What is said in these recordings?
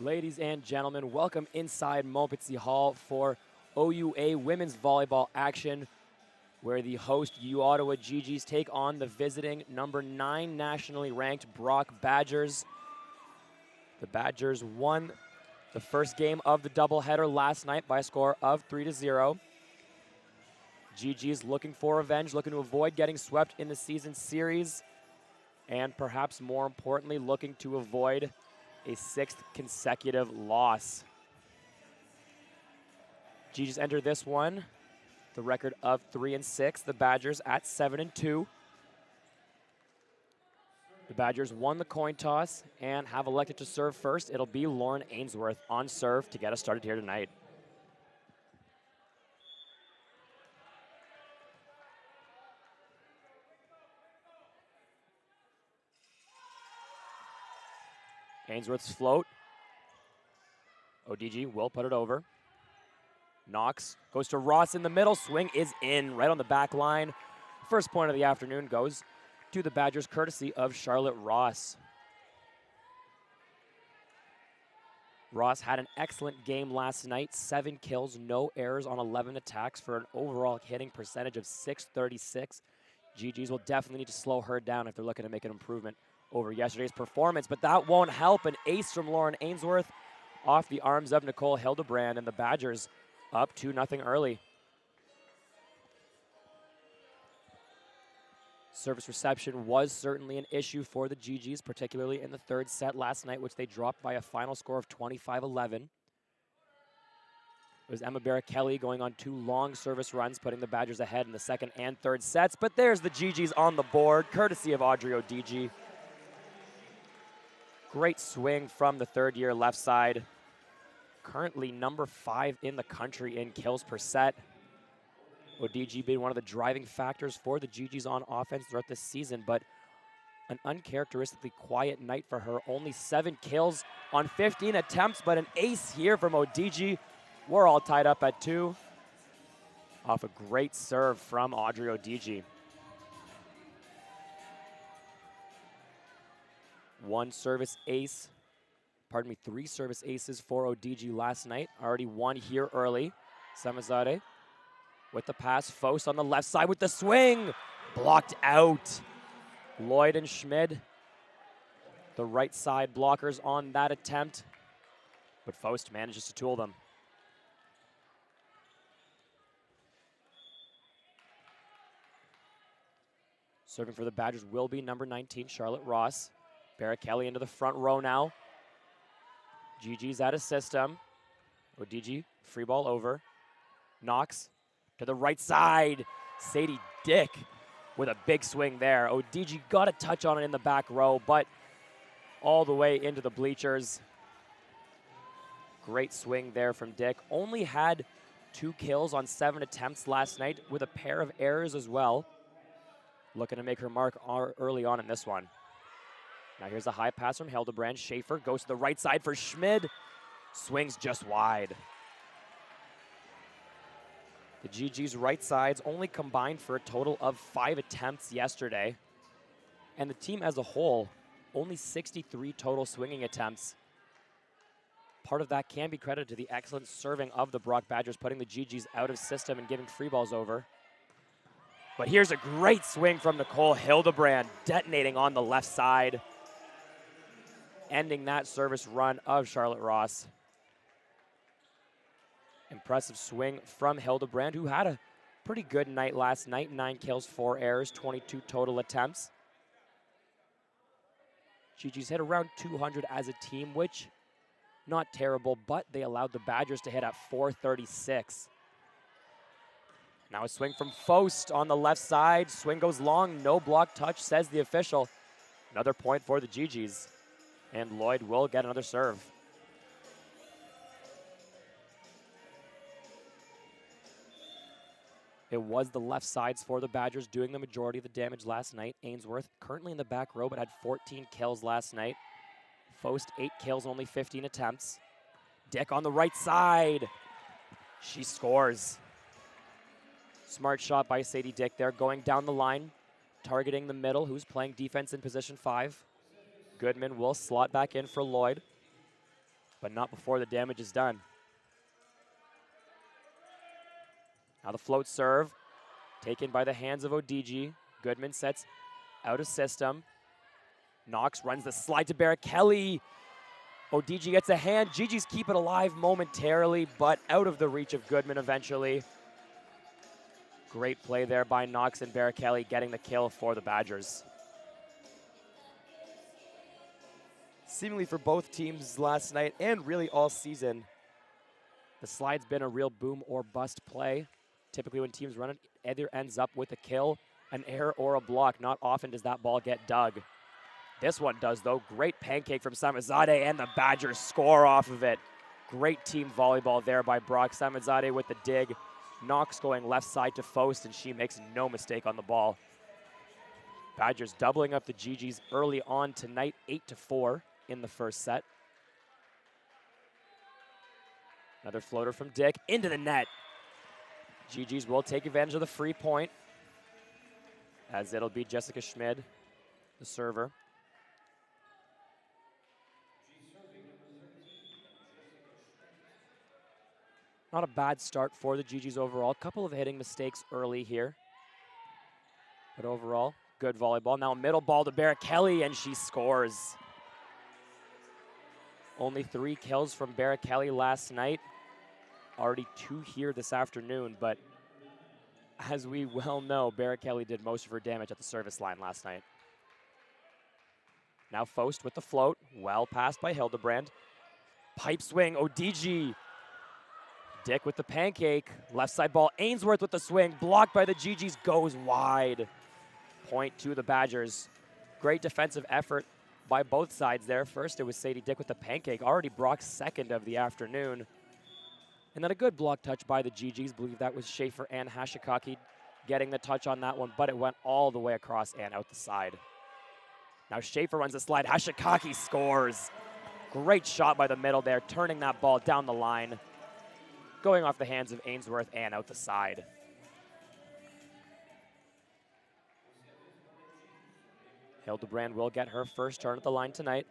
Ladies and gentlemen, welcome inside Montpetit Hall for OUA women's volleyball action, where the host Ottawa GGs take on the visiting number 9 nationally ranked Brock Badgers. The Badgers won the first game of the doubleheader last night by a score of 3-0. GGs looking for revenge, looking to avoid getting swept in the season series, and perhaps more importantly, looking to avoid a 6th consecutive loss. GGs enter this one, the record of 3-6. The Badgers at 7-2. The Badgers won the coin toss and have elected to serve first. It'll be Lauren Ainsworth on serve to get us started here tonight. Ainsworth's float. ODG will put it over. Knox goes to Ross in the middle. Swing is in right on the back line. First point of the afternoon goes to the Badgers, courtesy of Charlotte Ross. Ross had an excellent game last night. 7 kills, no errors on 11 attacks for an overall hitting percentage of .636. GGs will definitely need to slow her down if they're looking to make an improvement over yesterday's performance, but that won't help. An ace from Lauren Ainsworth off the arms of Nicole Hildebrand, and the Badgers up 2-0 early. Service reception was certainly an issue for the GGs, particularly in the third set last night, which they dropped by a final score of 25-11. It was Emma Barrett-Kelly going on 2 long service runs, putting the Badgers ahead in the second and third sets, but there's the GGs on the board, courtesy of Audrey ODG. Great swing from the third-year left side. Currently number 5 in the country in kills per set. ODG being one of the driving factors for the GGs on offense throughout this season, but an uncharacteristically quiet night for her. Only 7 kills on 15 attempts, but an ace here from ODG. We're all tied up at 2. Off a great serve from Audrey ODG. 1 service ace, pardon me, 3 service aces for ODG last night. Already 1 here early. Samazade with the pass. Faust on the left side with the swing. Blocked out. Lloyd and Schmid, the right side blockers on that attempt, but Faust manages to tool them. Serving for the Badgers will be number 19, Charlotte Ross. Barrett-Kelly into the front row now. GG's out of system. ODG, free ball over. Knox to the right side. Sadie Dick with a big swing there. ODG got a touch on it in the back row, but all the way into the bleachers. Great swing there from Dick. Only had 2 kills on 7 attempts last night with a pair of errors as well. Looking to make her mark early on in this one. Now here's a high pass from Hildebrand. Schaefer goes to the right side for Schmid. Swings just wide. The GG's right sides only combined for a total of 5 attempts yesterday. And the team as a whole, only 63 total swinging attempts. Part of that can be credited to the excellent serving of the Brock Badgers, putting the GG's out of system and giving free balls over. But here's a great swing from Nicole Hildebrand, detonating on the left side, ending that service run of Charlotte Ross. Impressive swing from Hildebrand, who had a pretty good night last night. 9 kills, 4 errors, 22 total attempts. GG's hit around 200 as a team, which not terrible, but they allowed the Badgers to hit at 436. Now a swing from Faust on the left side. Swing goes long, no block touch, says the official. Another point for the GG's. And Lloyd will get another serve. It was the left sides for the Badgers doing the majority of the damage last night. Ainsworth currently in the back row, but had 14 kills last night. Faust 8 kills, only 15 attempts. Dick on the right side. She scores. Smart shot by Sadie Dick there, going down the line, targeting the middle, who's playing defense in position 5. Goodman will slot back in for Lloyd. but not before the damage is done. Now the float serve, taken by the hands of ODG. Goodman sets out of system. Knox runs the slide to Barrichelli. ODG gets a hand. Gigi's keep it alive momentarily, but out of the reach of Goodman eventually. Great play there by Knox and Barrichelli, getting the kill for the Badgers. Seemingly for both teams last night and really all season, the slide's been a real boom or bust play. Typically when teams run it, either ends up with a kill, an error, or a block. Not often does that ball get dug. This one does, though. Great pancake from Samizadeh, and the Badgers score off of it. Great team volleyball there by Brock. Samizadeh with the dig. Knox going left side to Faust, and she makes no mistake on the ball. Badgers doubling up the GGs early on tonight, 8-4 in the first set. Another floater from Dick into the net. GGs will take advantage of the free point, as it'll be Jessica Schmid, the server. Not a bad start for the GGs overall. Couple of hitting mistakes early here, but overall, good volleyball. Now a middle ball to Barrichelli, and she scores. Only 3 kills from Barrichelli last night. Already 2 here this afternoon, but as we well know, Barrichelli did most of her damage at the service line last night. Now Faust with the float, well passed by Hildebrand. Pipe swing, ODG. Dick with the pancake, left side ball, Ainsworth with the swing, blocked by the GGs, goes wide. Point to the Badgers. Great defensive effort by both sides there. First it was Sadie Dick with the pancake, already Brock's second of the afternoon. And then a good block touch by the GGs. Believe that was Schaefer and Hashikaki getting the touch on that one, but it went all the way across and out the side. Now Schaefer runs the slide. Hashikaki scores. Great shot by the middle there, turning that ball down the line, going off the hands of Ainsworth and out the side. Hildebrand will get her first turn at the line tonight.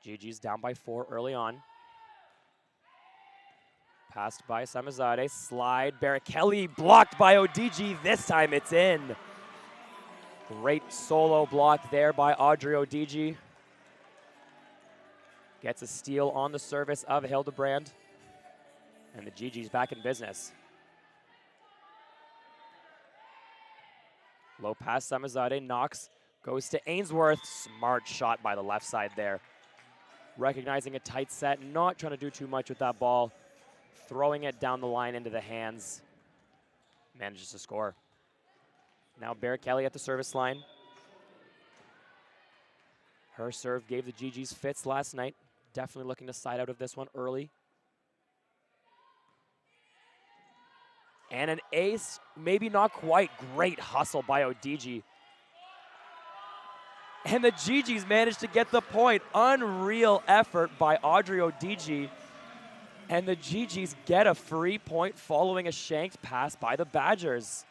GG's down by 4 early on. Passed by Samizadeh, slide, Barrichelli blocked by ODG. This time it's in. Great solo block there by Audrey ODG. Gets a steal on the service of Hildebrand. And the GG's back in business. Low pass, Samizadeh, Knox goes to Ainsworth. Smart shot by the left side there. Recognizing a tight set, not trying to do too much with that ball. Throwing it down the line into the hands. Manages to score. Now Barrichelli at the service line. Her serve gave the GGs fits last night. Definitely looking to side out of this one early. And an ace, maybe not quite. Great hustle by ODG. And the GGs managed to get the point. Unreal effort by Audrey ODG. And the GGs get a free point following a shanked pass by the Badgers.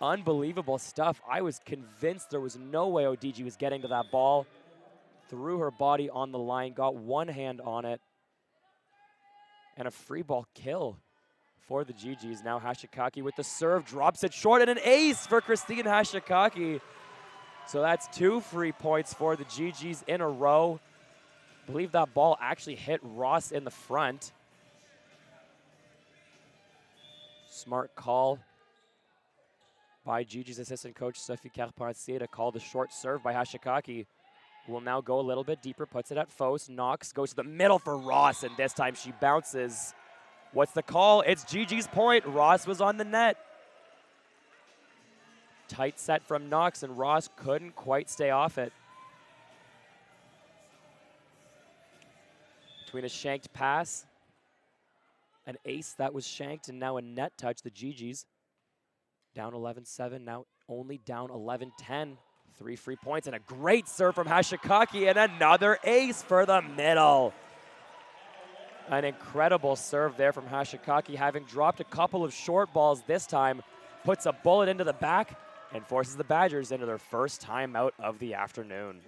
Unbelievable stuff. I was convinced there was no way ODG was getting to that ball. Threw her body on the line, got one hand on it. And a free ball kill for the GGs. Now Hashikaki with the serve, drops it short, and an ace for Christine Hashikaki. So that's 2 free points for the GGs in a row. I believe that ball actually hit Ross in the front. Smart call by GG's assistant coach Sophie Carpentier to call the short serve by Hashikaki, who will now go a little bit deeper, puts it at Faust. Knox goes to the middle for Ross, and this time she bounces. What's the call? It's GG's point. Ross was on the net. Tight set from Knox, and Ross couldn't quite stay off it. Between a shanked pass, an ace that was shanked, and now a net touch, the GGs down 11-7, now only down 11-10. 3 free points and a great serve from Hashikaki, and another ace for the middle. An incredible serve there from Hashikaki, having dropped a couple of short balls this time, puts a bullet into the back and forces the Badgers into their first timeout of the afternoon.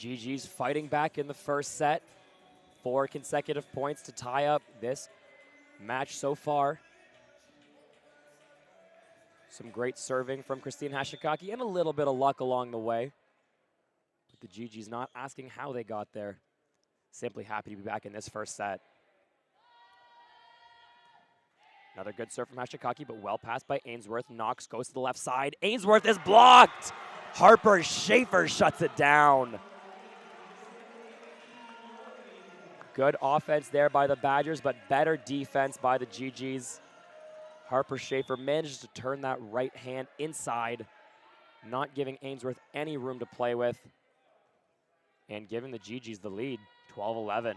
GG's fighting back in the first set. 4 consecutive points to tie up this match so far. Some great serving from Christine Hashikaki and a little bit of luck along the way. But the GG's not asking how they got there. Simply happy to be back in this first set. Another good serve from Hashikaki, but well passed by Ainsworth. Knox goes to the left side. Ainsworth is blocked! Harper Schaefer shuts it down. Good offense there by the Badgers, but better defense by the GG's. Harper Schaefer manages to turn that right hand inside, not giving Ainsworth any room to play with, and giving the GG's the lead, 12-11.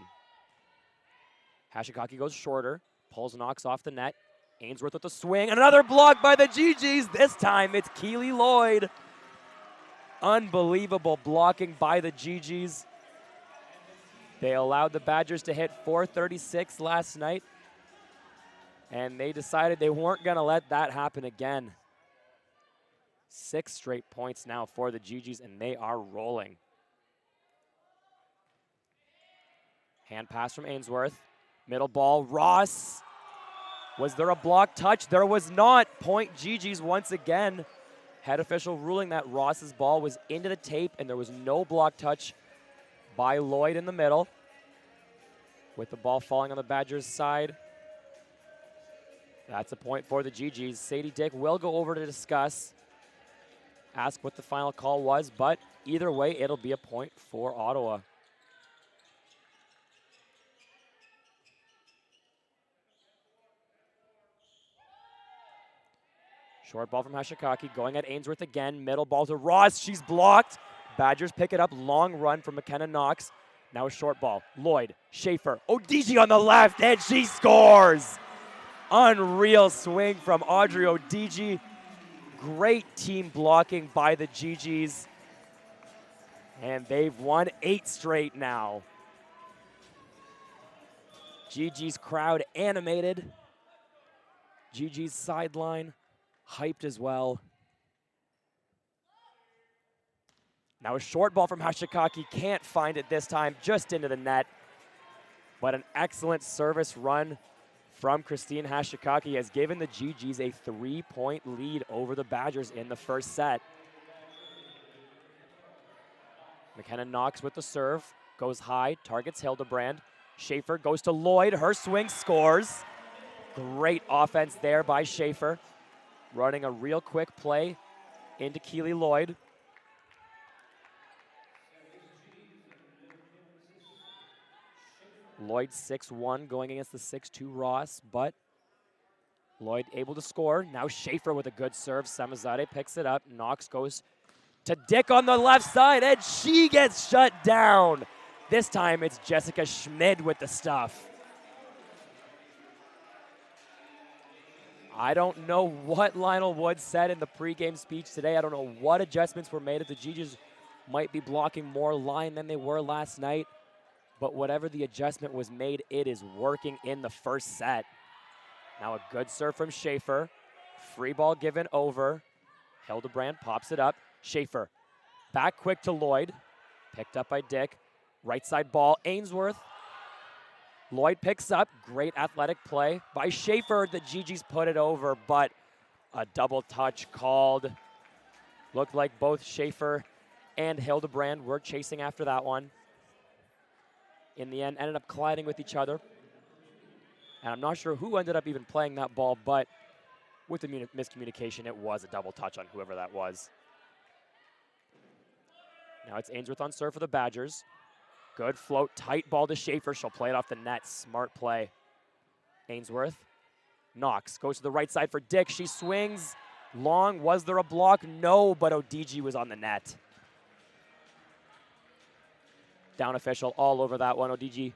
Hashikaki goes shorter, pulls Knox off the net. Ainsworth with the swing, and another block by the GG's. This time it's Keely Lloyd. Unbelievable blocking by the GG's. They allowed the Badgers to hit .436 last night, and they decided they weren't going to let that happen again. 6 straight points now for the GG's, and they are rolling. Hand pass from Ainsworth. Middle ball, Ross. Was there a block touch? There was not. Point GG's once again. Head official ruling that Ross's ball was into the tape, and there was no block touch by Lloyd in the middle. With the ball falling on the Badgers' side. That's a point for the GG's. Sadie Dick will go over to discuss, ask what the final call was, but either way, it'll be a point for Ottawa. Short ball from Hashikaki, going at Ainsworth again. Middle ball to Ross, she's blocked. Badgers pick it up, long run from McKenna Knox. Now a short ball, Lloyd, Schaefer, Odigi on the left, and she scores! Unreal swing from Audrey Odigi. Great team blocking by the GG's. And they've won 8 straight now. GG's crowd animated. GG's sideline hyped as well. Now a short ball from Hashikaki, can't find it this time, just into the net. But an excellent service run from Christine Hashikaki has given the GG's a 3-point lead over the Badgers in the first set. McKenna Knox with the serve, goes high, targets Hildebrand. Schaefer goes to Lloyd, her swing scores. Great offense there by Schaefer. Running a real quick play into Keely Lloyd. Lloyd 6-1 going against the 6-2 Ross, but Lloyd able to score. Now Schaefer with a good serve. Samazade picks it up. Knox goes to Dick on the left side, and she gets shut down. This time it's Jessica Schmid with the stuff. I don't know what Lionel Wood said in the pregame speech today. I don't know what adjustments were made. If the GG's might be blocking more line than they were last night. But whatever the adjustment was made, it is working in the first set. Now a good serve from Schaefer. Free ball given over. Hildebrand pops it up. Schaefer back quick to Lloyd. Picked up by Dick. Right side ball, Ainsworth. Lloyd picks up. Great athletic play by Schaefer. The GG's put it over, but a double touch called. Looked like both Schaefer and Hildebrand were chasing after that one. In the end, ended up colliding with each other. And I'm not sure who ended up even playing that ball, but with the miscommunication, it was a double touch on whoever that was. Now it's Ainsworth on serve for the Badgers. Good float, tight ball to Schaefer. She'll play it off the net. Smart play. Ainsworth. Knox goes to the right side for Dick. She swings long. Was there a block? No, but Odigi was on the net. Down official all over that one. Odigi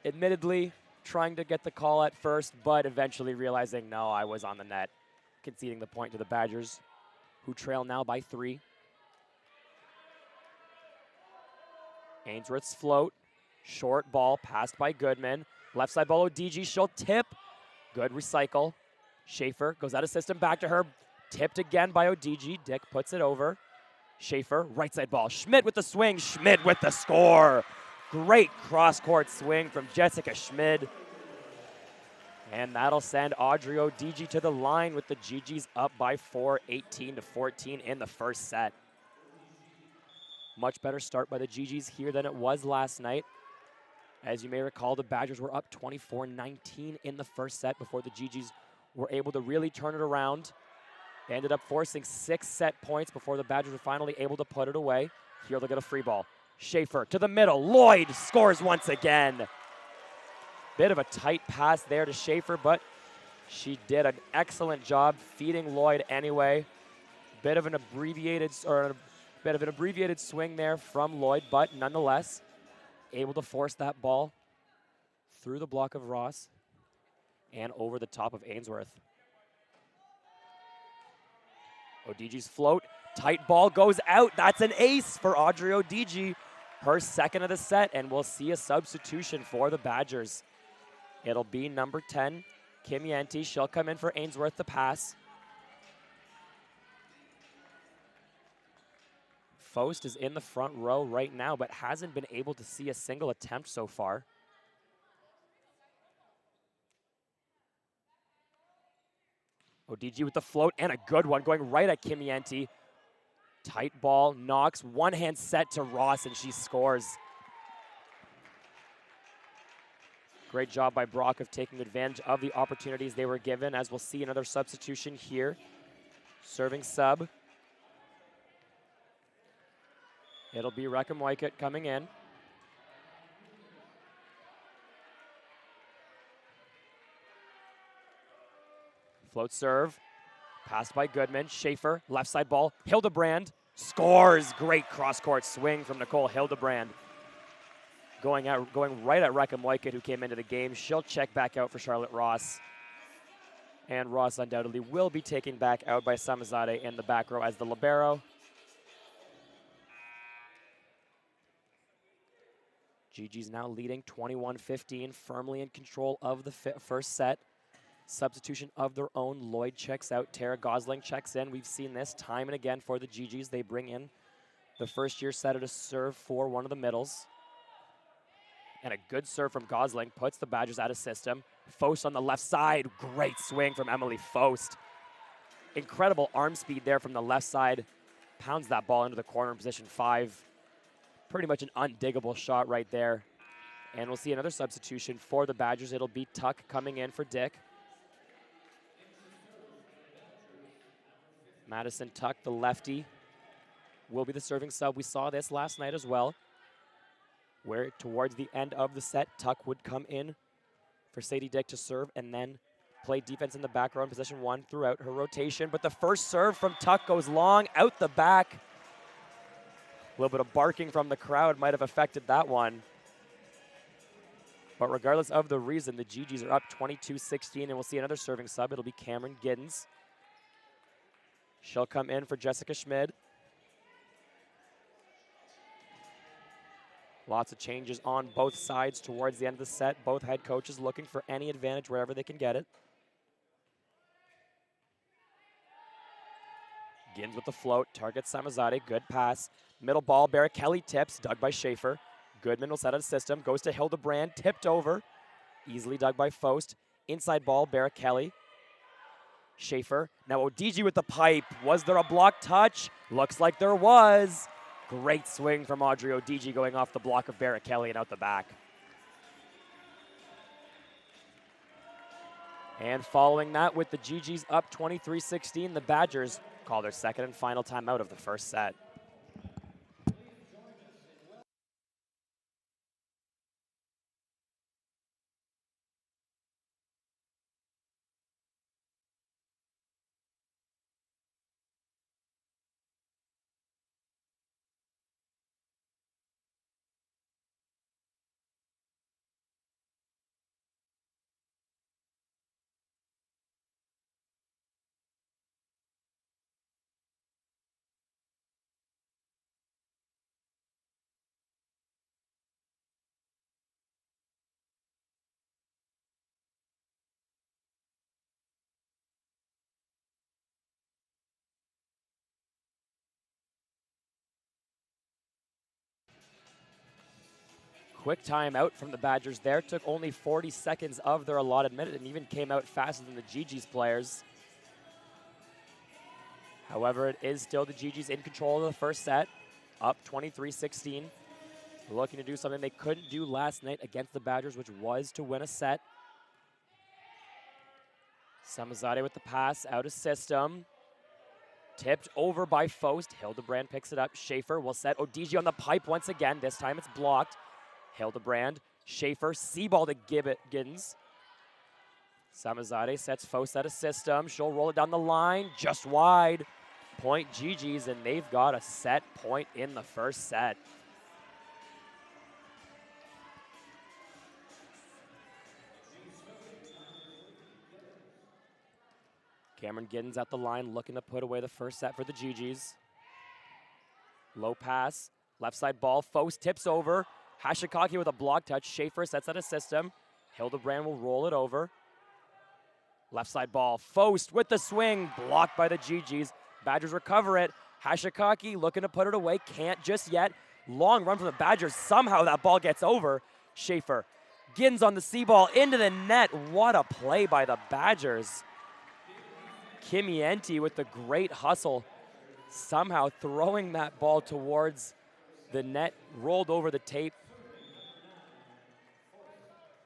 admittedly trying to get the call at first, but eventually realizing, no, I was on the net. Conceding the point to the Badgers, who trail now by 3. Ainsworth's float. Short ball passed by Goodman. Left side ball, Odigi. She'll tip. Good recycle. Schaefer goes out of system, back to her. Tipped again by Odigi. Dick puts it over. Schaefer, right side ball. Schmidt with the swing. Schmidt with the score. Great cross-court swing from Jessica Schmidt. And that'll send Audrey Odigi to the line with the GGs up by 4, 18-14 in the first set. Much better start by the GGs here than it was last night. As you may recall, the Badgers were up 24-19 in the first set before the GGs were able to really turn it around. They ended up forcing 6 set points before the Badgers were finally able to put it away. Here they'll get a free ball. Schaefer to the middle. Lloyd scores once again. Bit of a tight pass there to Schaefer, but she did an excellent job feeding Lloyd anyway. Bit of an abbreviated swing there from Lloyd, but nonetheless able to force that ball through the block of Ross and over the top of Ainsworth. Odigi's float, tight ball goes out. That's an ace for Audrey Odigi, her second of the set, and we'll see a substitution for the Badgers. It'll be number 10, Kim Yenti. She'll come in for Ainsworth to pass. Faust is in the front row right now, but hasn't been able to see a single attempt so far. Odigi with the float and a good one going right at Kim Yenti. Tight ball, knocks, one hand set to Ross, and she scores. Great job by Brock of taking advantage of the opportunities they were given, as we'll see another substitution here. Serving sub. It'll be Reckham Wycott coming in. Float serve. Passed by Goodman. Schaefer, left side ball. Hildebrand scores. Great cross-court swing from Nicole Hildebrand. Going right at Reckham Wycott, who came into the game. She'll check back out for Charlotte Ross. And Ross undoubtedly will be taken back out by Samizade in the back row as the libero. GG's now leading 21-15, firmly in control of the first set. Substitution of their own. Lloyd checks out. Tara Gosling checks in. We've seen this time and again for the GGs. They bring in the first-year setter to serve for one of the middles. And a good serve from Gosling puts the Badgers out of system. Faust on the left side. Great swing from Emily Faust. Incredible arm speed there from the left side. Pounds that ball into the corner in position 5. Pretty much an undiggable shot right there. And we'll see another substitution for the Badgers. It'll be Tuck coming in for Dick. Madison Tuck, the lefty, will be the serving sub. We saw this last night as well, where towards the end of the set, Tuck would come in for Sadie Dick to serve and then play defense in the back row in position 1 throughout her rotation. But the first serve from Tuck goes long, out the back. A little bit of barking from the crowd might have affected that one. But regardless of the reason, the GGs are up 22-16, and we'll see another serving sub. It'll be Cameron Giddens. She'll come in for Jessica Schmid. Lots of changes on both sides towards the end of the set. Both head coaches looking for any advantage wherever they can get it. Giddens with the float, targets Samizade, good pass. Middle ball, Barrett Kelly tips, dug by Schaefer. Goodman will set out a system, goes to Hildebrand, tipped over. Easily dug by Faust. Inside ball, Barrett Kelly. Schaefer, now Odigi with the pipe. Was there a block touch? Looks like there was. Great swing from Audrey Odigi going off the block of Barrett Kelly and out the back. And following that, with the GGs up 23-16, the Badgers call their second and final timeout of the first set. Quick timeout from the Badgers there. Took only 40 seconds of their allotted minute and even came out faster than the GG's players. However, it is still the GG's in control of the first set, up 23-16. Looking to do something they couldn't do last night against the Badgers, which was to win a set. Samazade with the pass out of system. Tipped over by Faust. Hildebrand picks it up. Schaefer will set Odigi on the pipe once again. This time it's blocked. Hildebrand, Schaefer, C-ball to Gibbons. Samazade sets Faust out of system. She'll roll it down the line, just wide. Point GG's, and they've got a set point in the first set. Cameron Giddens at the line, looking to put away the first set for the GG's. Low pass, left side ball. Faust tips over. Hashikaki with a block touch. Schaefer sets out a system. Hildebrand will roll it over. Left side ball. Faust with the swing, blocked by the GG's. Badgers recover it. Hashikaki looking to put it away, can't just yet. Long run from the Badgers. Somehow that ball gets over. Schaefer. Giddens on the C-ball into the net. What a play by the Badgers. Kimienti with the great hustle, somehow throwing that ball towards the net, rolled over the tape.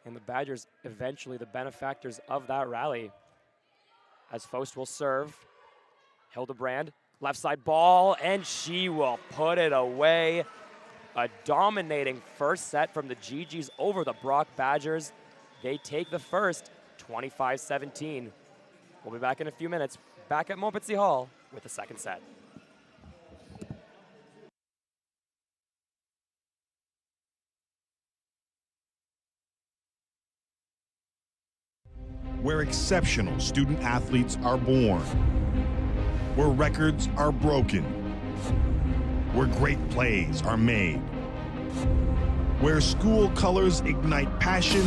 And the Badgers eventually the benefactors of that rally. As Faust will serve. Hildebrand, left side ball, and she will put it away. A dominating first set from the GG's over the Brock Badgers. They take the first, 25-17. We'll be back in a few minutes, back at Montpetit Hall with the second set. Where exceptional student athletes are born, where records are broken, where great plays are made, where school colors ignite passion,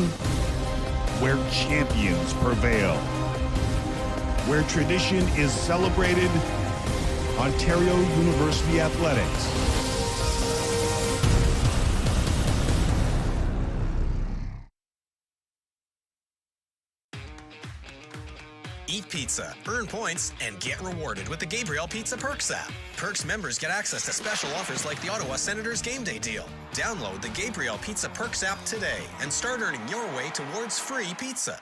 where champions prevail, where tradition is celebrated, Ontario University Athletics. Eat pizza, earn points, and get rewarded with the Gabriel Pizza Perks app. Perks members get access to special offers like the Ottawa Senators Game Day deal. Download the Gabriel Pizza Perks app today and start earning your way towards free pizza.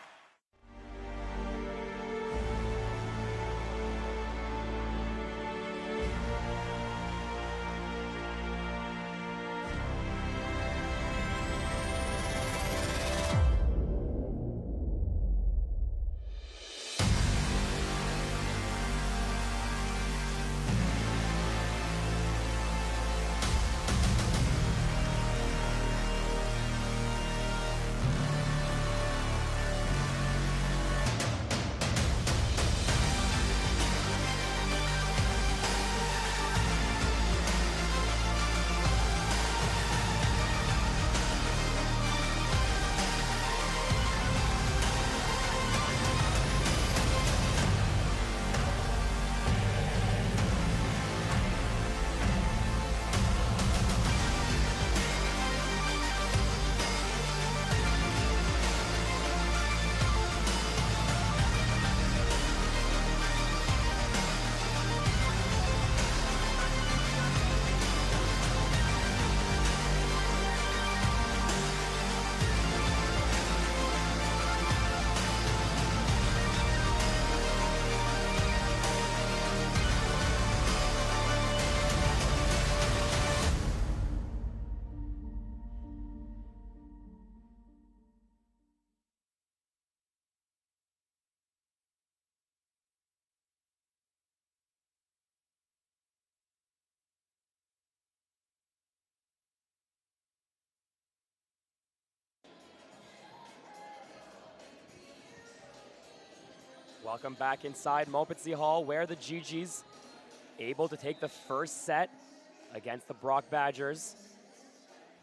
Welcome back inside Montpetit Hall, where the GG's able to take the first set against the Brock Badgers.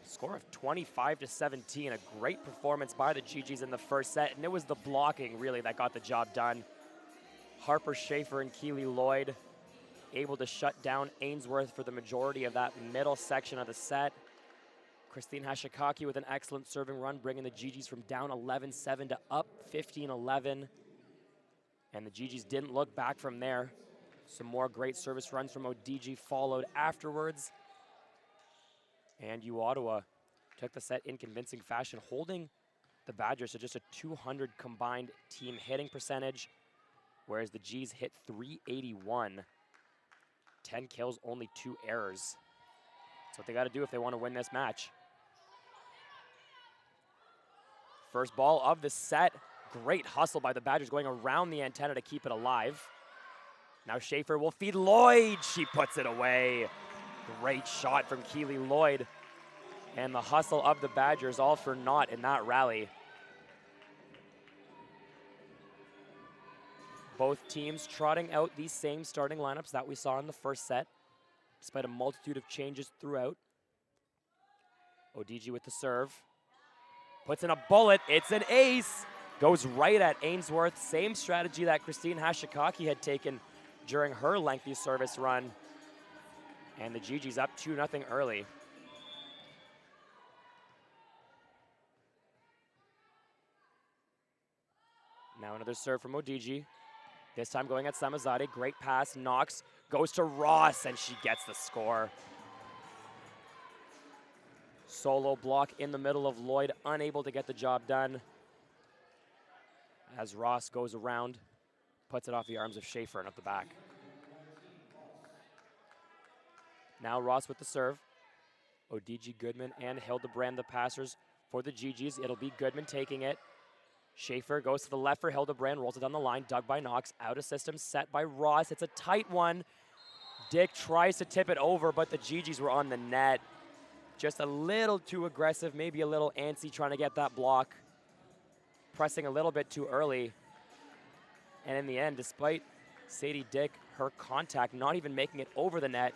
Score of 25-17, a great performance by the GG's in the first set, and it was the blocking really that got the job done. Harper Schaefer and Keely Lloyd able to shut down Ainsworth for the majority of that middle section of the set. Christine Hashikaki with an excellent serving run, bringing the GGs from down 11-7 to up 15-11. And the GGs didn't look back from there. Some more great service runs from ODG followed afterwards. And Ottawa took the set in convincing fashion, holding the Badgers to just a 200 combined team hitting percentage, whereas the G's hit 381. 10 kills, only 2 errors. That's what they got to do if they want to win this match. First ball of the set. Great hustle by the Badgers going around the antenna to keep it alive. Now Schaefer will feed Lloyd. She puts it away. Great shot from Keely Lloyd. And the hustle of the Badgers all for naught in that rally. Both teams trotting out these same starting lineups that we saw in the first set, despite a multitude of changes throughout. ODG with the serve. Puts in a bullet. It's an ace. Goes right at Ainsworth. Same strategy that Christine Hashikaki had taken during her lengthy service run. And the GG's up 2-0 early. Now another serve from ODG. This time going at Samazade. Great pass. Knox goes to Ross, and she gets the score. Solo block in the middle of Lloyd, unable to get the job done. As Ross goes around, puts it off the arms of Schaefer and up the back. Now Ross with the serve. ODG, Goodman, and Hildebrand the passers for the GGs. It'll be Goodman taking it. Schaefer goes to the left for Hildebrand, rolls it down the line, dug by Knox, out of system, set by Ross. It's a tight one. Dick tries to tip it over, but the GGs were on the net. Just a little too aggressive, maybe a little antsy trying to get that block. Pressing a little bit too early. And in the end, despite Sadie Dick, her contact not even making it over the net,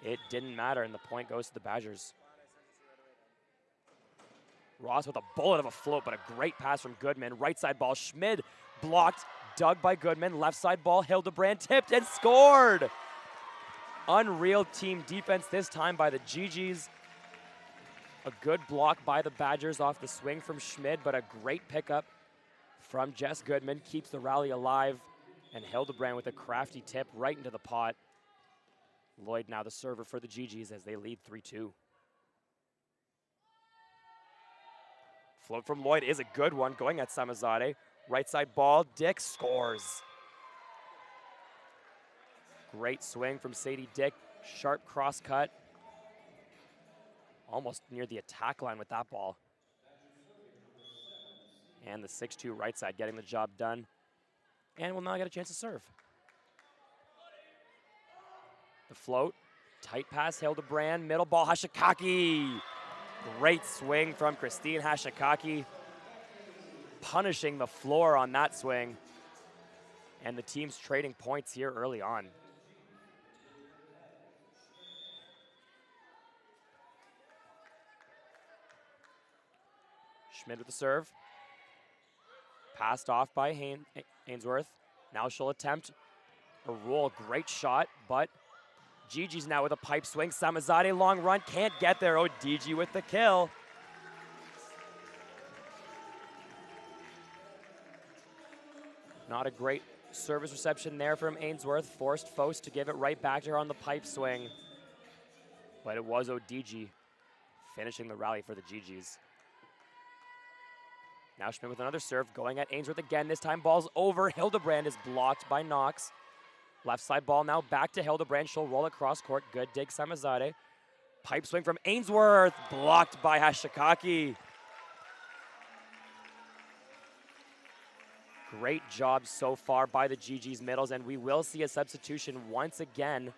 it didn't matter, and the point goes to the Badgers. Ross with a bullet of a float, but a great pass from Goodman. Right side ball, Schmid blocked, dug by Goodman. Left side ball, Hildebrand tipped and scored. Unreal team defense this time by the GGs. A good block by the Badgers off the swing from Schmid, but a great pickup from Jess Goodman. Keeps the rally alive, and Hildebrand with a crafty tip right into the pot. Lloyd now the server for the GGs as they lead 3-2. Float from Lloyd is a good one, going at Samazade. Right side ball, Dick scores. Great swing from Sadie Dick, sharp cross cut. Almost near the attack line with that ball. And the 6-2 right side getting the job done. And will now get a chance to serve. The float, tight pass, Hildebrand, middle ball, Hashikaki. Great swing from Christine Hashikaki, punishing the floor on that swing. And the team's trading points here early on. Schmid with the serve. Passed off by Ainsworth. Now she'll attempt a roll. Great shot, but GG's now with a pipe swing. Samazade long run, can't get there. ODG with the kill. Not a great service reception there from Ainsworth. Forced Foast to give it right back to her on the pipe swing. But it was ODG finishing the rally for the GG's. Now Schmidt with another serve, going at Ainsworth again. This time ball's over. Hildebrand is blocked by Knox. Left side ball now back to Hildebrand. She'll roll across court. Good dig, Samazade. Pipe swing from Ainsworth, blocked by Hashikaki. Great job so far by the GG's middles, and we will see a substitution once again.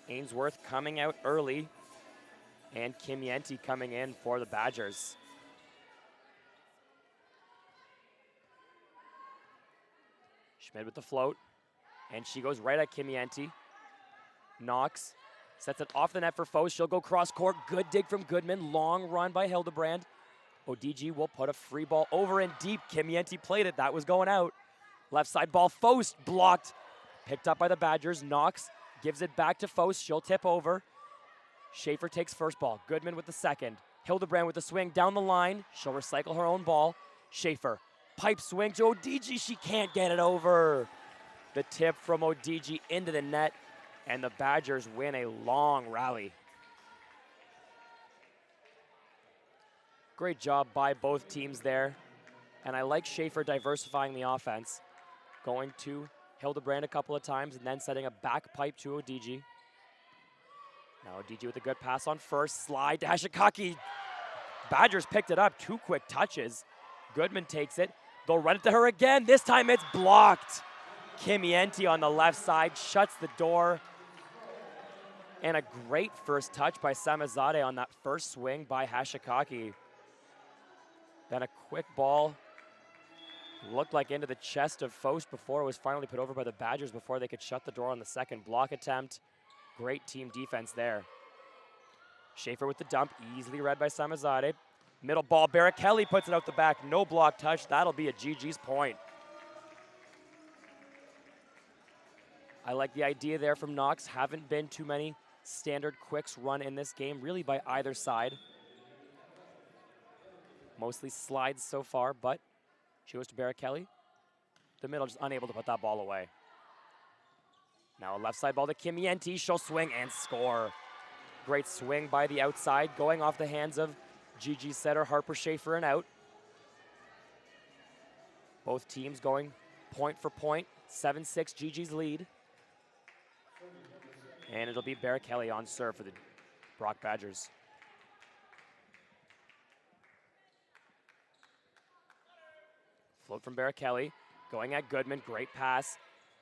Ainsworth coming out early, and Kimienti coming in for the Badgers. Schmid with the float, and she goes right at Kimienti. Knox sets it off the net for Foes. She'll go cross court. Good dig from Goodman. Long run by Hildebrand. ODG will put a free ball over and deep. Kimienti played it. That was going out. Left side ball. Foes blocked. Picked up by the Badgers. Knox gives it back to Foes. She'll tip over. Schaefer takes first ball. Goodman with the second. Hildebrand with the swing down the line. She'll recycle her own ball. Schaefer, pipe swing to Odigi. She can't get it over. The tip from Odigi into the net, and the Badgers win a long rally. Great job by both teams there. And I like Schaefer diversifying the offense, going to Hildebrand a couple of times and then setting a back pipe to Odigi. Now Odigi with a good pass on first, slide to Hashikaki. Badgers picked it up, 2 quick touches. Goodman takes it, they'll run it to her again. This time it's blocked. Kimienti on the left side shuts the door. And a great first touch by Samizade on that first swing by Hashikaki. Then a quick ball, looked like into the chest of Faust before it was finally put over by the Badgers before they could shut the door on the second block attempt. Great team defense there. Schaefer with the dump, easily read by Samizade. Middle ball, Barrichelli puts it out the back, no block touch. That'll be a GG's point. I like the idea there from Knox. Haven't been too many standard quicks run in this game, really by either side. Mostly slides so far, but she goes to Barrichelli. The middle just unable to put that ball away. Now a left side ball to Kimienti. She'll swing and score. Great swing by the outside, going off the hands of Gigi setter Harper Schaefer and out. Both teams going point for point. 7-6 Gigi's lead. And it'll be Barrichelli on serve for the Brock Badgers. Float from Barrichelli, going at Goodman, great pass.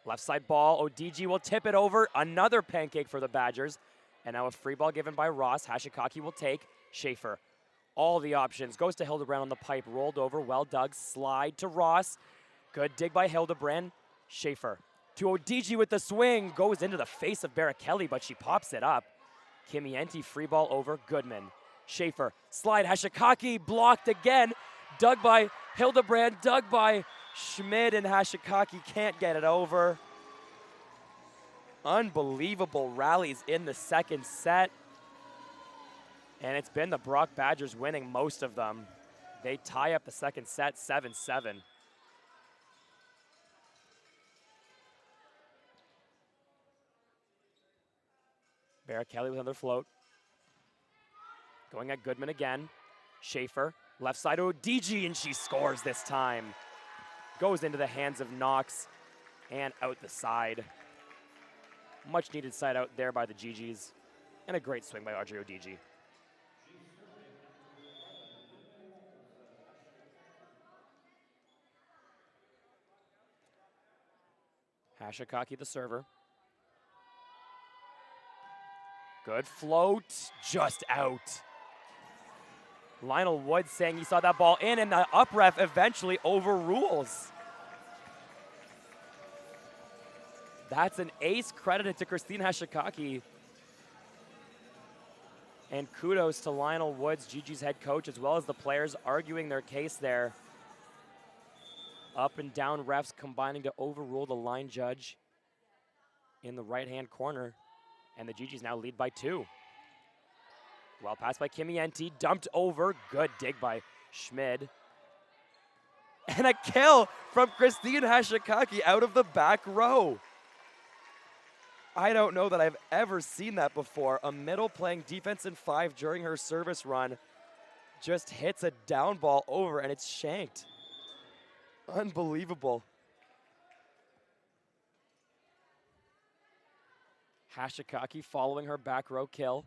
Left side ball, Odigi will tip it over. Another pancake for the Badgers. And now a free ball given by Ross. Hashikaki will take. Schaefer, all the options. Goes to Hildebrand on the pipe, rolled over, well dug, slide to Ross. Good dig by Hildebrand. Schaefer to Odigi with the swing. Goes into the face of Barrichelli, but she pops it up. Kimienti free ball over Goodman. Schaefer, slide Hashikaki, blocked again. Dug by Hildebrand, dug by Schmid, and Hashikaki can't get it over. Unbelievable rallies in the second set. And it's been the Brock Badgers winning most of them. They tie up the second set 7-7. Barrichelli with another float. Going at Goodman again. Schaefer, left side Odigi, and she scores this time. Goes into the hands of Knox and out the side. Much needed side out there by the GGs. And a great swing by Audrey Odigi. Hashikaki the server. Good float, just out. Lionel Woods saying he saw that ball in, and the up ref eventually overrules. That's an ace credited to Christine Hashikaki. And kudos to Lionel Woods, Gigi's head coach, as well as the players arguing their case there. Up and down refs combining to overrule the line judge in the right-hand corner. And the Gigi's now lead by 2. Well passed by Kimienti, dumped over. Good dig by Schmid. And a kill from Christine Hashikaki out of the back row. I don't know that I've ever seen that before. A middle playing defense in 5 during her service run just hits a down ball over, and it's shanked. Unbelievable. Hashikaki following her back row kill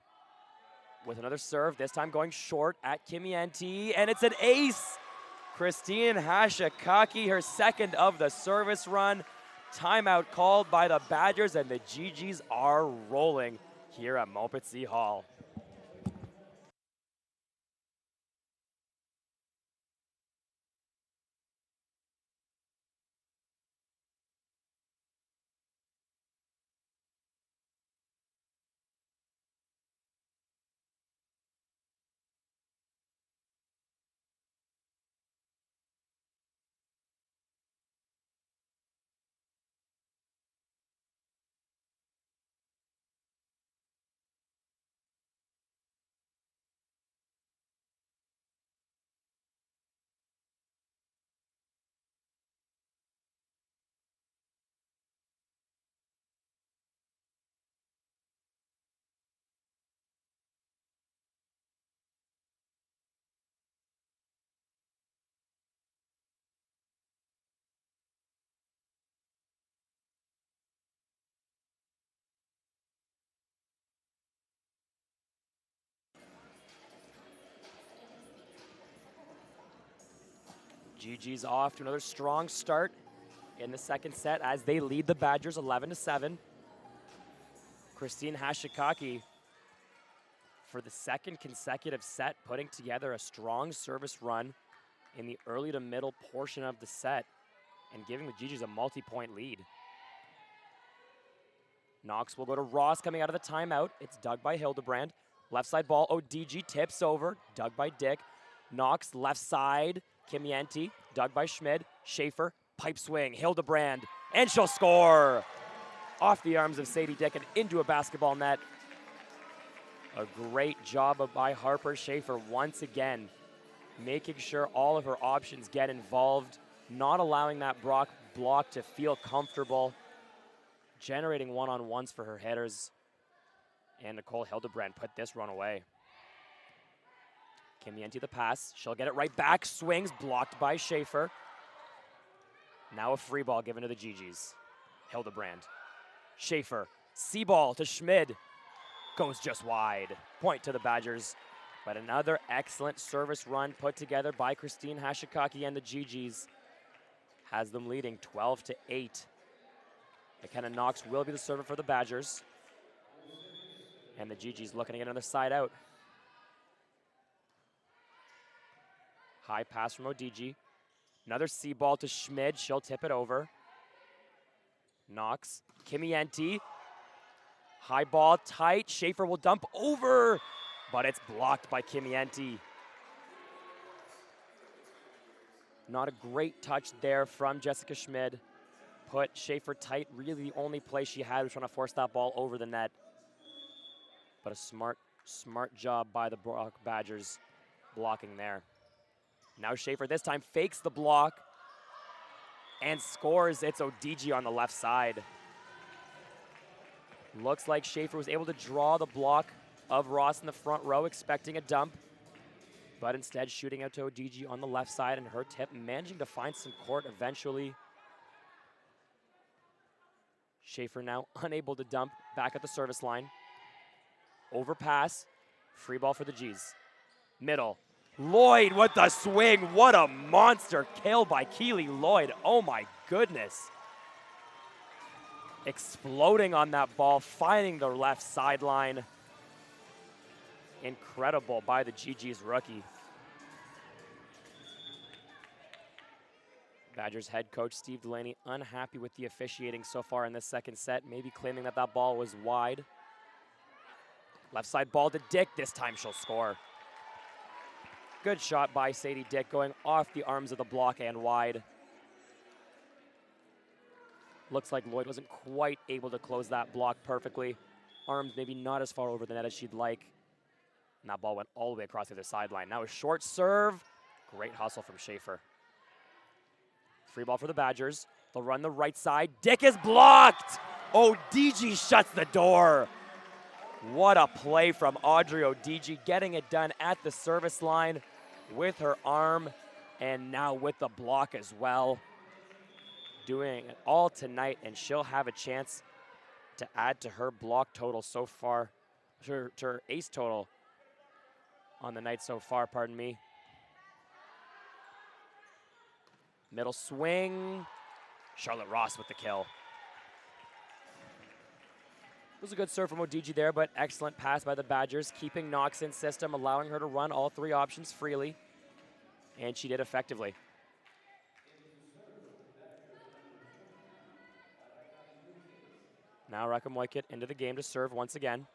with another serve, this time going short at Kimienti, and it's an ace. Christine Hashikaki, her second of the service run. Timeout called by the Badgers, and the GGs are rolling here at Montpetit Hall. GG's off to another strong start in the second set as they lead the Badgers 11-7. Christine Hashikaki, for the second consecutive set, putting together a strong service run in the early to middle portion of the set and giving the GGs a multi-point lead. Knox will go to Ross coming out of the timeout. It's dug by Hildebrand. Left side ball, ODG tips over, dug by Dick. Knox left side, Kimienti, dug by Schmid. Schaefer, pipe swing, Hildebrand, and she'll score! Off the arms of Sadie Dick and into a basketball net. A great job by Harper Schaefer once again, making sure all of her options get involved, not allowing that block to feel comfortable, generating one-on-ones for her hitters. And Nicole Hildebrand put this run away. Kimienti the pass. She'll get it right back. Swings, blocked by Schaefer. Now a free ball given to the GGs. Hildebrand. Schaefer. C-ball to Schmid. Goes just wide. Point to the Badgers. But another excellent service run put together by Christine Hashikaki and the GGs has them leading 12-8. McKenna Knox will be the server for the Badgers. And the GG's looking to get another side out. High pass from ODG. Another C-ball to Schmid. She'll tip it over. Knox. Kimienti. High ball, tight. Schaefer will dump over, but it's blocked by Kimienti. Not a great touch there from Jessica Schmid. Put Schaefer tight. Really the only play she had was trying to force that ball over the net. But a smart job by the Badgers blocking there. Now Schaefer this time fakes the block and scores. It's ODG on the left side. Looks like Schaefer was able to draw the block of Ross in the front row, expecting a dump, but instead shooting out to ODG on the left side, and her tip managing to find some court eventually. Schaefer now unable to dump, back at the service line. Overpass, free ball for the G's. Middle, Lloyd with the swing. What a monster kill by Keely Lloyd. Oh my goodness. Exploding on that ball, finding the left sideline. Incredible by the GG's rookie. Badgers head coach Steve Delaney unhappy with the officiating so far in this second set, maybe claiming that that ball was wide. Left side ball to Dick, this time she'll score. Good shot by Sadie Dick, going off the arms of the block and wide. Looks like Lloyd wasn't quite able to close that block perfectly. Arms maybe not as far over the net as she'd like. And that ball went all the way across the other sideline. Now a short serve. Great hustle from Schaefer. Free ball for the Badgers. They'll run the right side. Dick is blocked. ODG shuts the door. What a play from Audrey ODG, getting it done at the service line with her arm and now with the block as well. Doing it all tonight, and she'll have a chance to add to her block total so far, to her ace total on the night so far, pardon me. Middle swing, Charlotte Ross with the kill. It was a good serve from ODG there, but excellent pass by the Badgers, keeping Knox in system, allowing her to run all three options freely, and she did effectively. Now Rackham Moykett into the game to serve once again.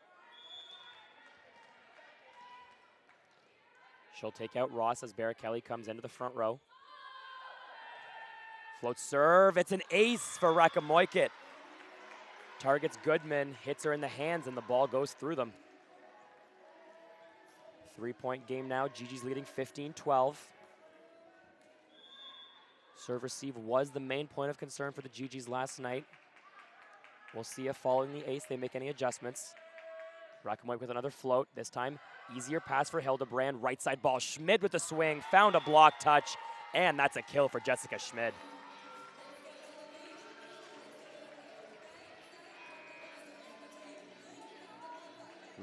She'll take out Ross as Barrett Kelly comes into the front row. Float serve, it's an ace for Rackham Moykett. Targets Goodman, hits her in the hands, and the ball goes through them. 3-point game now, GG's leading 15-12. Serve receive was the main point of concern for the GG's last night. We'll see if following the ace they make any adjustments. Rackham Moykett with another float, this time easier pass for Hildebrand, right side ball, Schmid with the swing, found a block touch, and that's a kill for Jessica Schmid.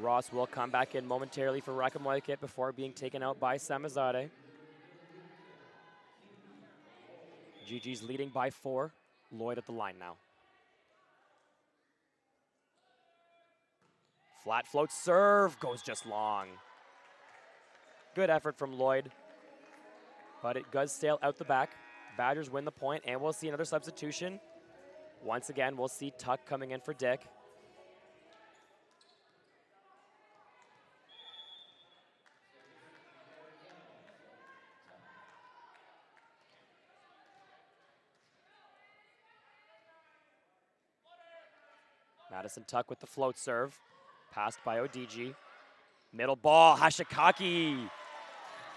Ross will come back in momentarily for Rackham Moykett before being taken out by Samizade. GG's leading by 4. Lloyd at the line now. Flat float serve goes just long. Good effort from Lloyd, but it does sail out the back. Badgers win the point, and we'll see another substitution. Once again, we'll see Tuck coming in for Dick. Madison Tuck with the float serve. Passed by ODG. Middle ball, Hashikaki.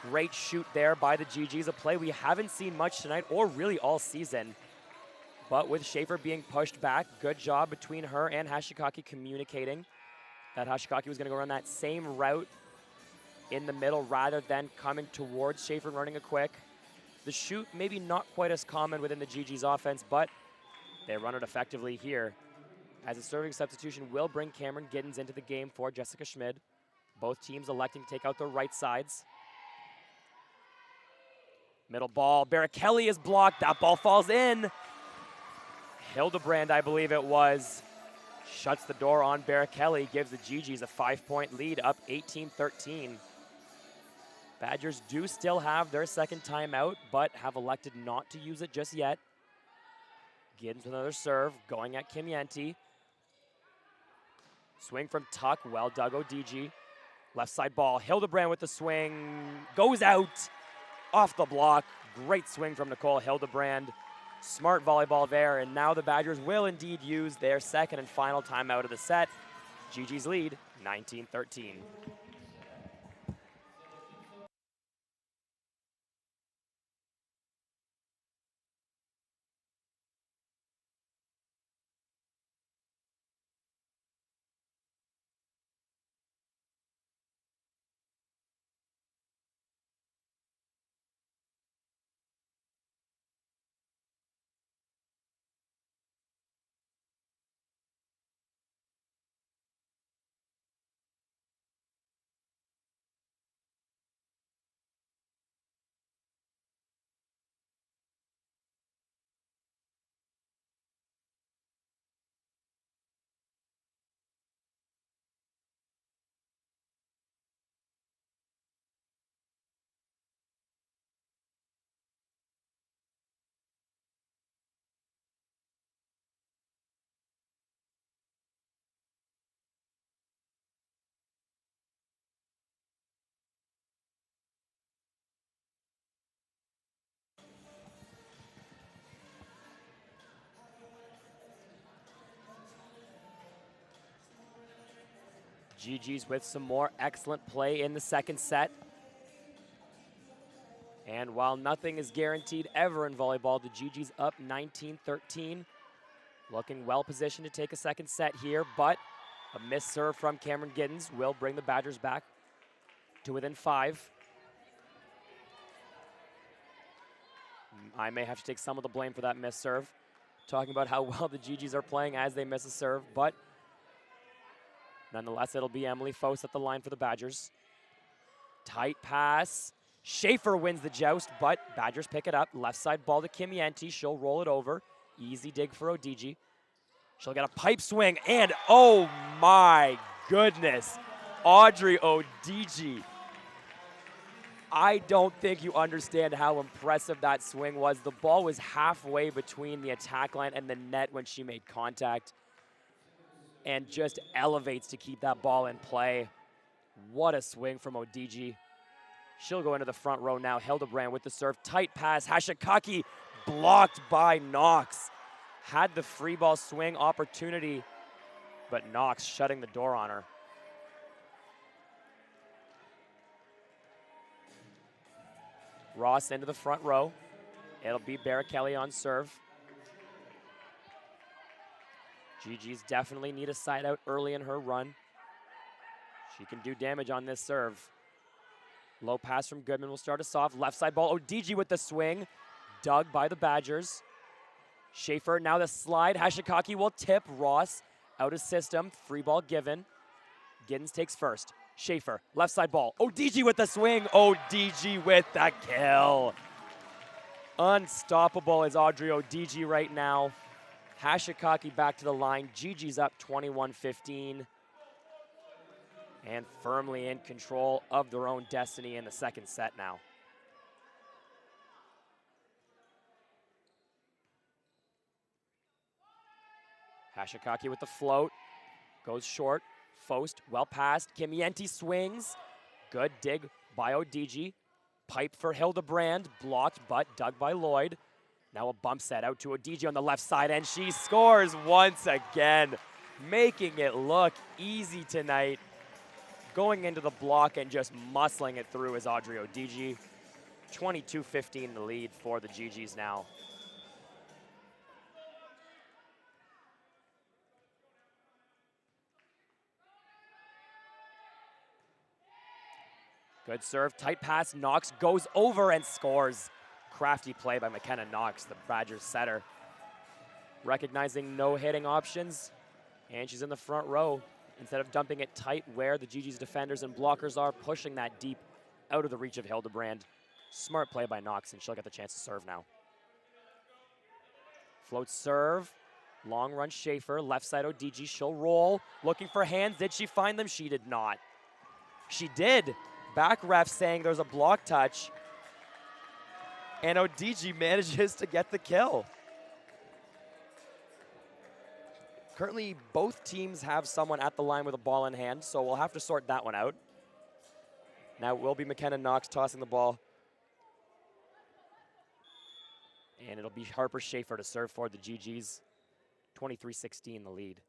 Great shoot there by the GGs. A play we haven't seen much tonight or really all season. But with Schaefer being pushed back, good job between her and Hashikaki communicating that Hashikaki was going to go run that same route in the middle rather than coming towards Schaefer and running a quick. The shoot maybe not quite as common within the GG's offense, but they run it effectively here. As a serving substitution will bring Cameron Giddens into the game for Jessica Schmid. Both teams electing to take out their right sides. Middle ball, Barrichelli is blocked. That ball falls in. Hildebrand, I believe it was, shuts the door on Barrichelli, gives the GGs a 5-point lead, up 18-13. Badgers do still have their second timeout, but have elected not to use it just yet. Giddens with another serve, going at Kim Yenti. Swing from Tuck, well dug ODG. Left side ball, Hildebrand with the swing, goes out, off the block. Great swing from Nicole Hildebrand. Smart volleyball there, and now the Badgers will indeed use their second and final timeout of the set. GG's lead, 19-13. GG's with some more excellent play in the second set. And while nothing is guaranteed ever in volleyball, the GG's up 19-13. Looking well positioned to take a second set here, but a missed serve from Cameron Giddens will bring the Badgers back to within 5. I may have to take some of the blame for that missed serve, talking about how well the GG's are playing as they miss a serve, but nonetheless, it'll be Emily Fose at the line for the Badgers. Tight pass. Schaefer wins the joust, but Badgers pick it up. Left side ball to Kim Yenti. She'll roll it over. Easy dig for ODG. She'll get a pipe swing, and oh my goodness, Audrey ODG. I don't think you understand how impressive that swing was. The ball was halfway between the attack line and the net when she made contact, and just elevates to keep that ball in play. What a swing from ODG. She'll go into the front row now. Hildebrand with the serve. Tight pass. Hashikaki blocked by Knox. Had the free ball swing opportunity, but Knox shutting the door on her. Ross into the front row. It'll be Barrichelli on serve. GG's definitely need a side out early in her run. She can do damage on this serve. Low pass from Goodman will start us off. Left side ball, ODG with the swing. Dug by the Badgers. Schaefer, now the slide. Hashikaki will tip. Ross out of system. Free ball given. Giddens takes first. Schaefer, left side ball. ODG with the swing. ODG with the kill. Unstoppable is Audrey Odigi right now. Hashikaki back to the line. Gigi's up 21-15. And firmly in control of their own destiny in the second set now. Hashikaki with the float. Goes short. Fost, well passed. Kimienti swings. Good dig by Odigi. Pipe for Hildebrand. Blocked but dug by Lloyd. Now a bump set out to Odigi on the left side, and she scores once again, making it look easy tonight. Going into the block and just muscling it through is Audrey Odigi. 22-15 the lead for the GGs now. Good serve, tight pass, Knox goes over and scores. Crafty play by McKenna Knox, the Badgers setter. Recognizing no hitting options, and she's in the front row. Instead of dumping it tight where the GG's defenders and blockers are, pushing that deep out of the reach of Hildebrand. Smart play by Knox, and she'll get the chance to serve now. Float serve, long run Schaefer, left side Odigi, she'll roll. Looking for hands, did she find them? She did not. She did. Back ref saying there's a block touch, and Odigi manages to get the kill. Currently, both teams have someone at the line with a ball in hand, so we'll have to sort that one out. Now it will be McKenna Knox tossing the ball. And it'll be Harper Schaefer to serve for the GGs. 23-16 the lead.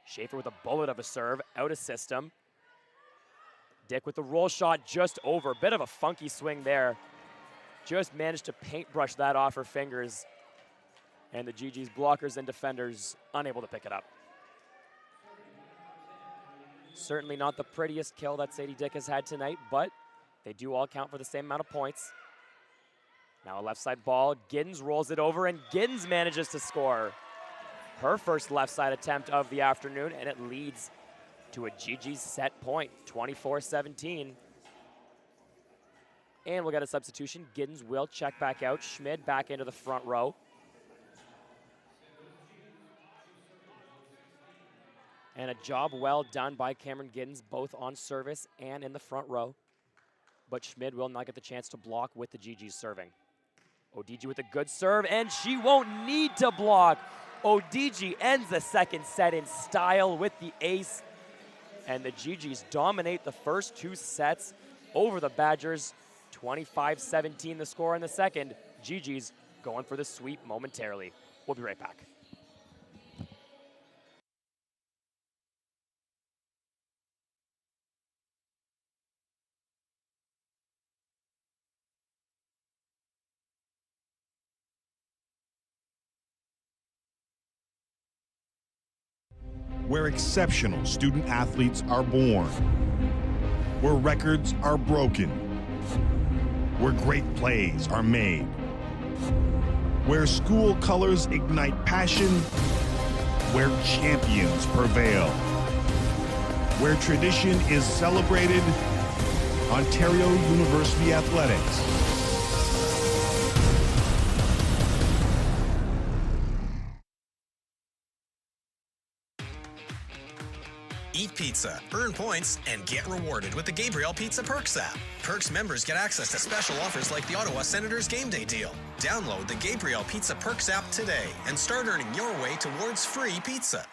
Schaefer with a bullet of a serve, out of system. Dick with the roll shot just over. Bit of a funky swing there. Just managed to paintbrush that off her fingers. And the GG's blockers and defenders unable to pick it up. Certainly not the prettiest kill that Sadie Dick has had tonight, but they do all count for the same amount of points. Now a left side ball, Giddens rolls it over, and Giddens manages to score. Her first left side attempt of the afternoon, and it leads to a GG's set point, 24-17. And we'll get a substitution. Giddens will check back out. Schmid back into the front row. And a job well done by Cameron Giddens, both on service and in the front row. But Schmid will not get the chance to block with the GG's serving. Odigi with a good serve, and she won't need to block. Odigi ends the second set in style with the ace. And the GGs dominate the first two sets over the Badgers. 25-17 the score in the second. GGs going for the sweep momentarily. We'll be right back. Where exceptional student athletes are born. Where records are broken. Where great plays are made. Where school colors ignite passion. Where champions prevail. Where tradition is celebrated. Ontario University Athletics. Eat pizza, earn points, and get rewarded with the Gabriel Pizza Perks app. Perks members get access to special offers like the Ottawa Senators Game Day deal. Download the Gabriel Pizza Perks app today and start earning your way towards free pizza.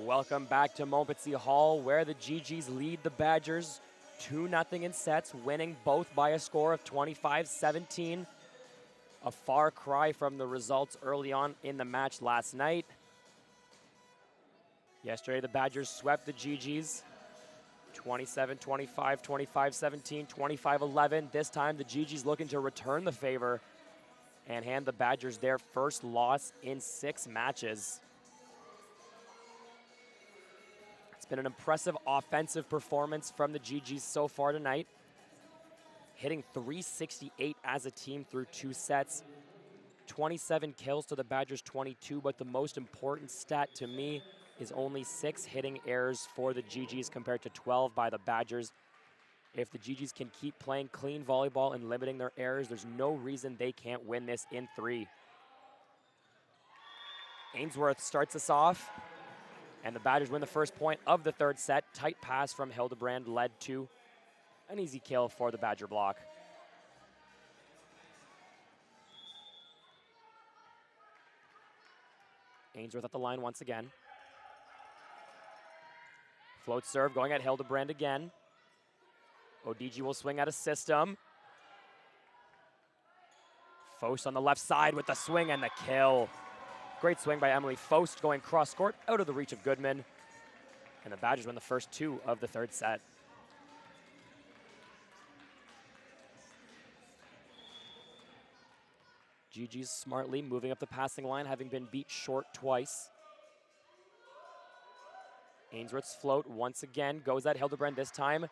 Welcome back to Montpetit Hall, where the GGs lead the Badgers 2-0 in sets, winning both by a score of 25-17. A far cry from the results early on in the match last night. Yesterday, the Badgers swept the GGs 27-25, 25-17, 25-11. This time, the GGs looking to return the favor and hand the Badgers their first loss in 6 matches. It's been an impressive offensive performance from the GGs so far tonight, hitting .368 as a team through 2 sets. 27 kills to the Badgers' 22, but the most important stat to me is only 6 hitting errors for the GGs compared to 12 by the Badgers. If the GGs can keep playing clean volleyball and limiting their errors, there's no reason they can't win this in 3. Ainsworth starts us off, and the Badgers win the first point of the 3rd set. Tight pass from Hildebrand led to an easy kill for the Badger block. Ainsworth at the line once again. Float serve going at Hildebrand again. ODG will swing out a system. Faust on the left side with the swing and the kill. Great swing by Emily Faust going cross court out of the reach of Goodman. And the Badgers win the first 2 of the 3rd set. GG's smartly moving up the passing line, having been beat short twice. Ainsworth's float once again goes at Hildebrand this time.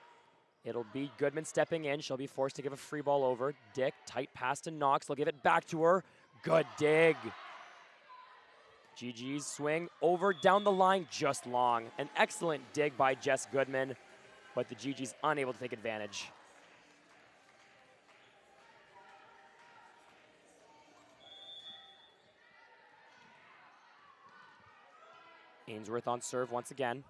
It'll be Goodman stepping in. She'll be forced to give a free ball over. Dick, tight pass to Knox. They'll give it back to her. Good dig. GG's swing over down the line, just long. An excellent dig by Jess Goodman, but the GG's unable to take advantage. Ainsworth on serve once again.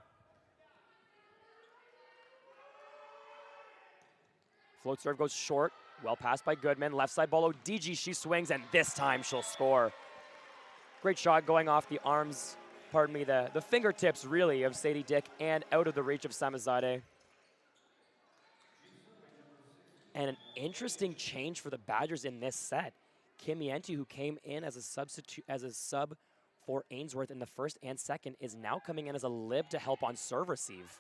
Float serve goes short. Well passed by Goodman. Left side ball, ODG, she swings, and this time she'll score. Great shot going off the arms, pardon me, the fingertips really of Sadie Dick and out of the reach of Samizadeh. And an interesting change for the Badgers in this set. Kimienti, who came in as a sub for Ainsworth in the 1st and 2nd, is now coming in as a lib to help on serve receive.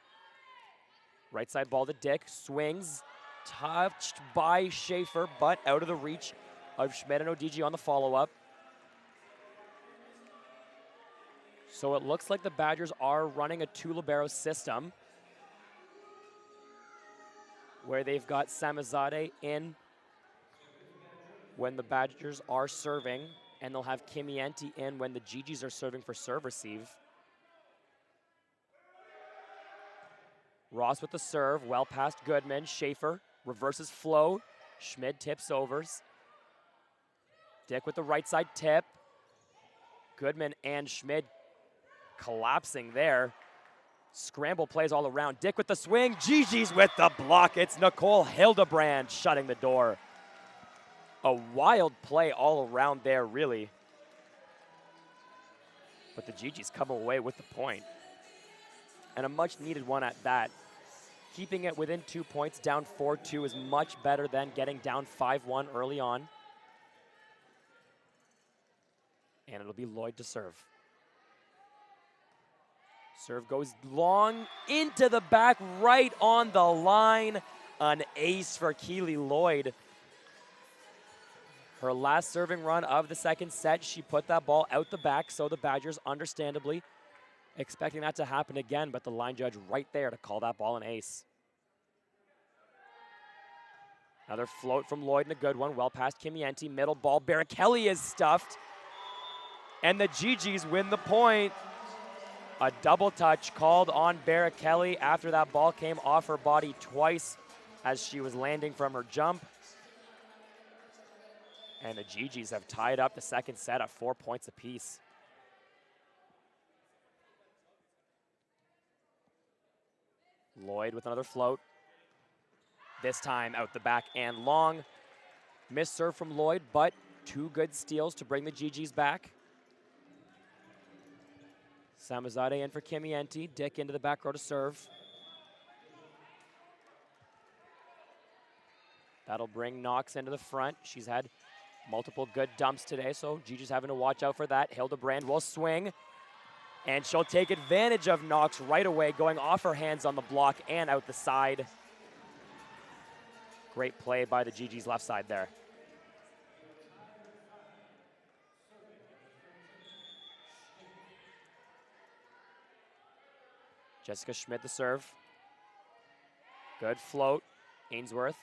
Right side ball to Dick, swings, touched by Schaefer, but out of the reach of Schmidt and ODG on the follow-up. So it looks like the Badgers are running a 2 libero system where they've got Samizadeh in when the Badgers are serving, and they'll have Kimienti in when the GGs are serving for serve receive. Ross with the serve, well past Goodman. Schaefer reverses flow. Schmid tips overs. Dick with the right side tip. Goodman and Schmid collapsing there. Scramble plays all around. Dick with the swing. GG's with the block. It's Nicole Hildebrand shutting the door. A wild play all around there, really. But the GGs come away with the point. And a much needed one at that. Keeping it within 2 points, down 4-2, is much better than getting down 5-1 early on. And it'll be Lloyd to serve. Serve goes long into the back, right on the line. An ace for Keely Lloyd. Her last serving run of the 2nd set, she put that ball out the back, so the Badgers, understandably, expecting that to happen again, but the line judge right there to call that ball an ace. Another float from Lloyd and a good one, well past Kimienti, middle ball, Barrichelli is stuffed, and the GGs win the point. A double touch called on Barrichelli after that ball came off her body twice as she was landing from her jump. And the GGs have tied up the 2nd set at 4 points apiece. Lloyd with another float. This time out the back and long. Missed serve from Lloyd, but 2 good steals to bring the GGs back. Samazade in for Kimienti. Dick into the back row to serve. That'll bring Knox into the front. She's had multiple good dumps today, so Gigi's having to watch out for that. Hildebrand will swing, and she'll take advantage of Knox right away, going off her hands on the block and out the side. Great play by the Gigi's left side there. Jessica Schmidt the serve. Good float. Ainsworth.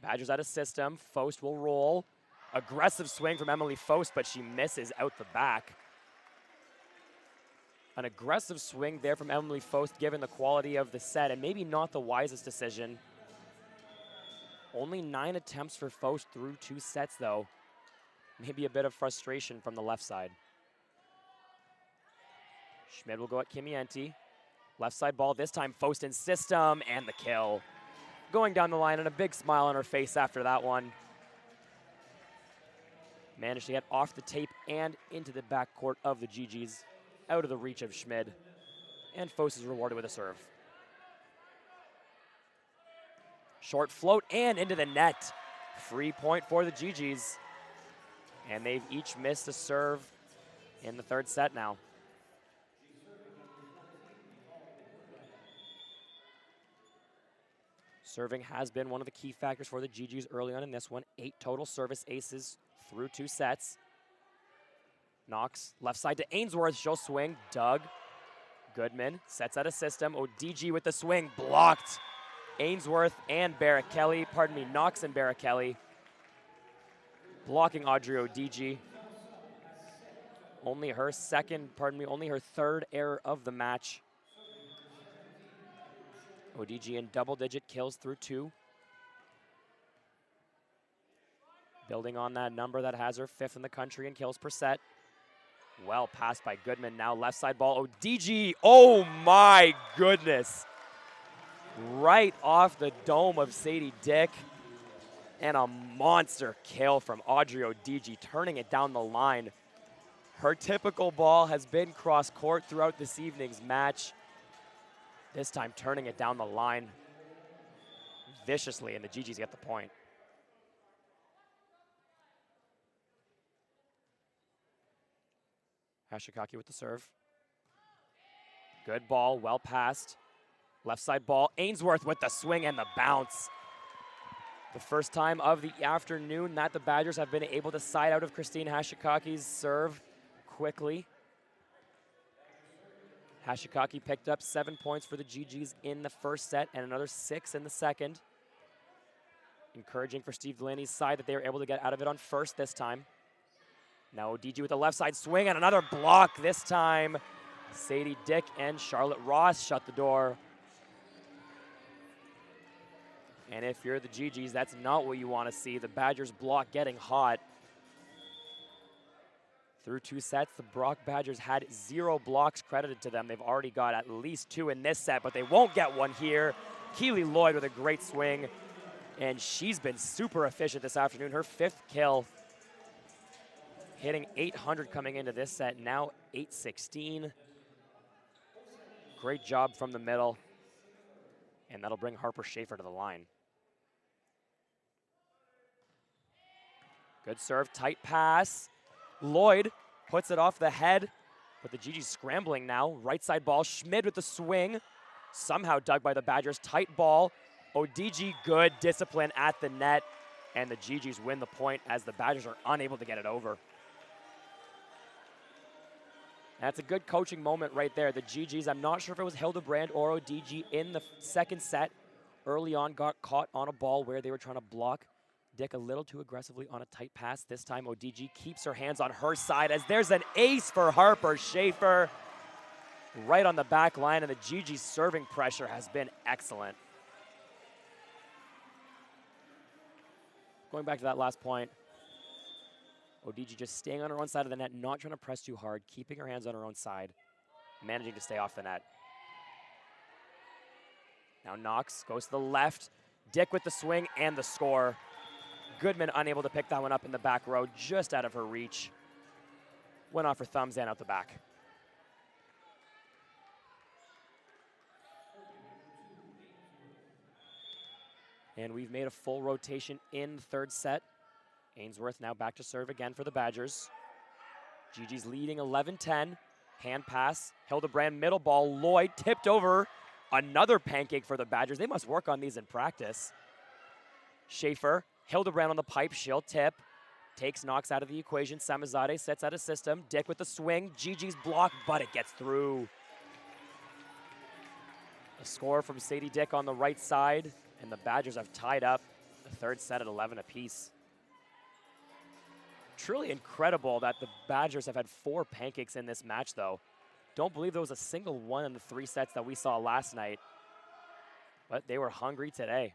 Badgers out of system. Faust will roll. Aggressive swing from Emily Faust, but she misses out the back. An aggressive swing there from Emily Faust, given the quality of the set, and maybe not the wisest decision. Only 9 attempts for Faust through 2 sets, though. Maybe a bit of frustration from the left side. Schmidt will go at Kimienti. Left side ball this time, Faust in system, and the kill. Going down the line and a big smile on her face after that one. Managed to get off the tape and into the backcourt of the Gigi's, out of the reach of Schmid. And Faust is rewarded with a serve. Short float and into the net. Free point for the Gigi's. And they've each missed a serve in the third set now. Serving has been one of the key factors for the Gigi's early on in this one. 8 total service aces through 2 sets. Knox left side to Ainsworth. She'll swing. Doug. Goodman sets out a system. ODG with the swing. Blocked. Ainsworth and Barrichelli. Pardon me, Knox and Barrichelli. Blocking Audrey ODG. Only her third error of the match. ODG in double-digit kills through 2. Building on that number that has her 5th in the country in kills per set. Well passed by Goodman. Now left side ball. ODG. Oh my goodness. Right off the dome of Sadie Dick. And a monster kill from Audrey ODG, turning it down the line. Her typical ball has been cross court throughout this evening's match. This time turning it down the line viciously, and the Gigi's get the point. Hashikaki with the serve. Good ball, well passed. Left side ball, Ainsworth with the swing and the bounce. The first time of the afternoon that the Badgers have been able to side out of Christine Hashikaki's serve quickly. Hashikaki picked up 7 points for the Gigi's in the first set and another 6 in the second. Encouraging for Steve Delaney's side that they were able to get out of it on first this time. Now ODG with the left side swing and another block this time. Sadie Dick and Charlotte Ross shut the door. And if you're the Gigi's, that's not what you want to see. The Badgers block getting hot. Through 2 sets, the Brock Badgers had 0 blocks credited to them. They've already got at least 2 in this set, but they won't get one here. Keely Lloyd with a great swing, and she's been super efficient this afternoon. Her 5th kill, hitting 800 coming into this set, now 816. Great job from the middle, and that'll bring Harper Schaefer to the line. Good serve, tight pass. Lloyd puts it off the head, but the Gigi's scrambling now. Right side ball, Schmid with the swing. Somehow dug by the Badgers, tight ball. ODG, good discipline at the net, and the Gigi's win the point as the Badgers are unable to get it over. That's a good coaching moment right there. The Gigi's, I'm not sure if it was Hildebrand or ODG in the second set. Early on, got caught on a ball where they were trying to block Dick a little too aggressively on a tight pass. This time ODG keeps her hands on her side as there's an ace for Harper Schaefer. Right on the back line, and the Gigi's serving pressure has been excellent. Going back to that last point, ODG just staying on her own side of the net, not trying to press too hard, keeping her hands on her own side, managing to stay off the net. Now Knox goes to the left. Dick with the swing and the score. Goodman unable to pick that one up in the back row, just out of her reach. Went off her thumbs and out the back. And we've made a full rotation in the third set. Ainsworth now back to serve again for the Badgers. Gigi's leading 11-10. Hand pass, Hildebrand middle ball, Lloyd tipped over. Another pancake for the Badgers. They must work on these in practice. Schaefer, Hildebrand on the pipe, she'll tip. Takes Knox out of the equation. Samizade sets out a system. Dick with the swing. Gigi's block, but it gets through. A score from Sadie Dick on the right side, and the Badgers have tied up the third set at 11 apiece. Truly incredible that the Badgers have had 4 pancakes in this match, though. Don't believe there was a single one in the 3 sets that we saw last night, but they were hungry today.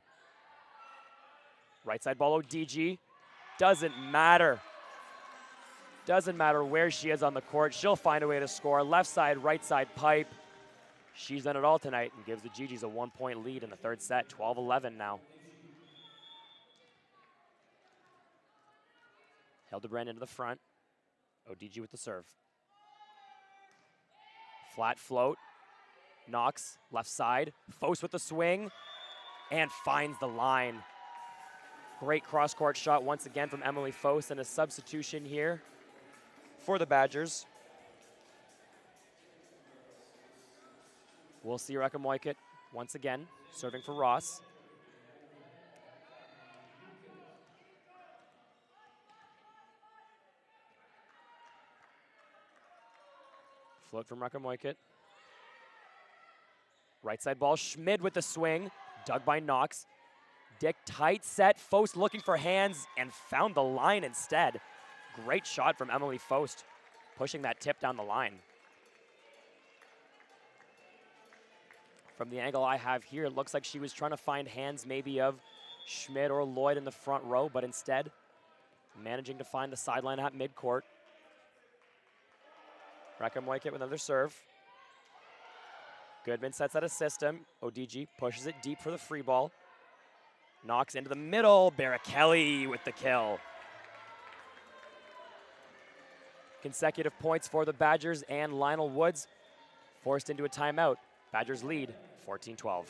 Right side ball, ODG. Doesn't matter. Doesn't matter where she is on the court. She'll find a way to score. Left side, right side pipe. She's done it all tonight and gives the Gigis a 1-point lead in the third set, 12-11 now. Hildebrand into the front. ODG with the serve. Flat float. Knox, left side. Fos with the swing and finds the line. Great cross-court shot once again from Emily Fos, and a substitution here for the Badgers. We'll see Rekha Moikit once again, serving for Ross. Float from Rekha Moikit. Right side ball, Schmid with the swing, dug by Knox. Dick tight set, Fos looking for hands and found the line instead. Great shot from Emily Fos, pushing that tip down the line. From the angle I have here, it looks like she was trying to find hands maybe of Schmid or Lloyd in the front row, but instead managing to find the sideline at midcourt. Rekha Moikit with another serve. Goodman sets out a system. ODG pushes it deep for the free ball. Knocks into the middle. Barrichelli with the kill. Consecutive points for the Badgers, and Lionel Woods forced into a timeout. Badgers lead 14-12.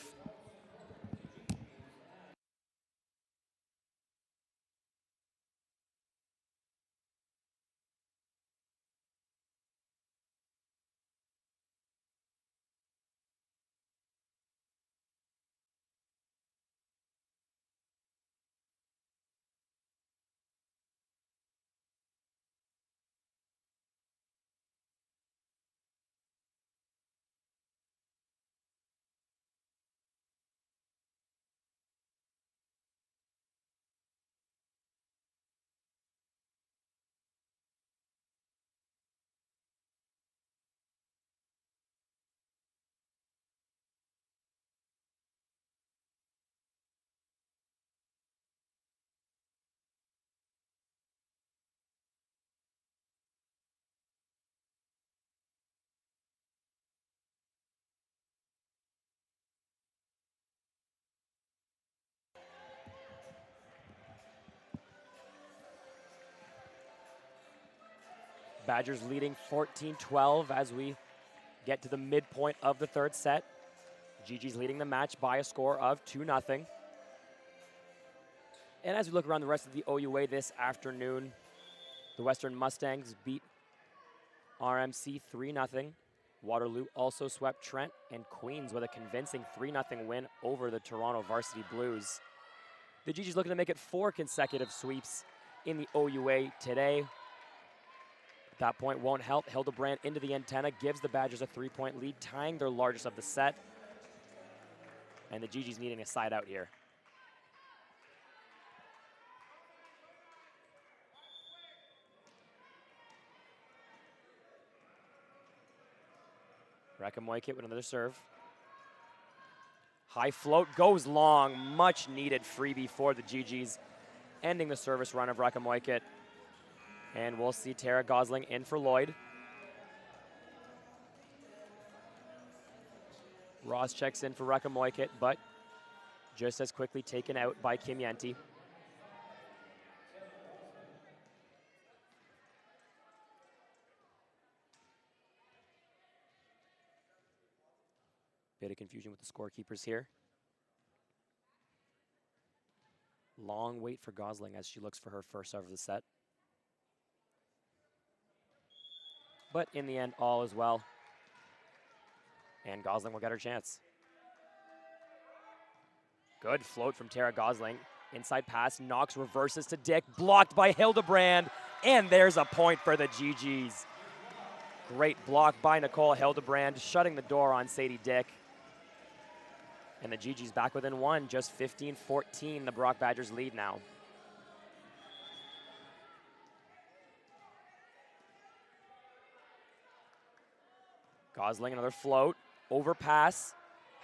Badgers leading 14-12 as we get to the midpoint of the third set. Gigi's leading the match by a score of 2-0. And as we look around the rest of the OUA this afternoon, the Western Mustangs beat RMC 3-0. Waterloo also swept Trent, and Queens with a convincing 3-0 win over the Toronto Varsity Blues. The Gigi's looking to make it 4 consecutive sweeps in the OUA today. That point won't help. Hildebrand into the antenna gives the Badgers a 3-point lead, tying their largest of the set. And the Gigi's needing a side out here. Rekha Moikit with another serve. High float goes long. Much needed freebie for the Gigi's, ending the service run of Rekha Moikit. And we'll see Tara Gosling in for Lloyd. Ross checks in for Rekha Moikit, but just as quickly taken out by Kim Yenti. Bit of confusion with the scorekeepers here. Long wait for Gosling as she looks for her first serve of the set. But in the end, all is well. And Gosling will get her chance. Good float from Tara Gosling. Inside pass, Knox reverses to Dick, blocked by Hildebrand, and there's a point for the GGs. Great block by Nicole Hildebrand, shutting the door on Sadie Dick. And the GGs back within one, just 15-14, the Brock Badgers lead now. Gosling, another float, overpass,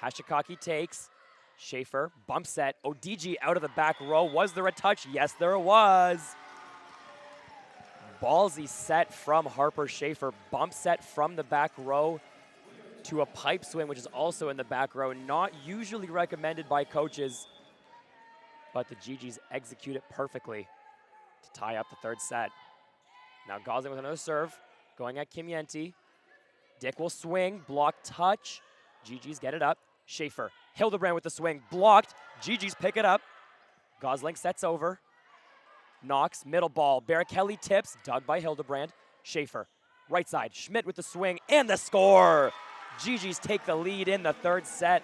Hashikaki takes, Schaefer, bump set, Odigi out of the back row. Was there a touch? Yes, there was. Ballsy set from Harper Schaefer, bump set from the back row to a pipe swing, which is also in the back row. Not usually recommended by coaches, but the GGs execute it perfectly to tie up the third set. Now Gosling with another serve, going at Kim Yenti. Dick will swing, block touch. GGs get it up. Schaefer, Hildebrand with the swing, blocked. GGs pick it up. Gosling sets over. Knox, middle ball. Barrichelli tips, dug by Hildebrand. Schaefer, right side. Schmidt with the swing and the score. GGs take the lead in the third set.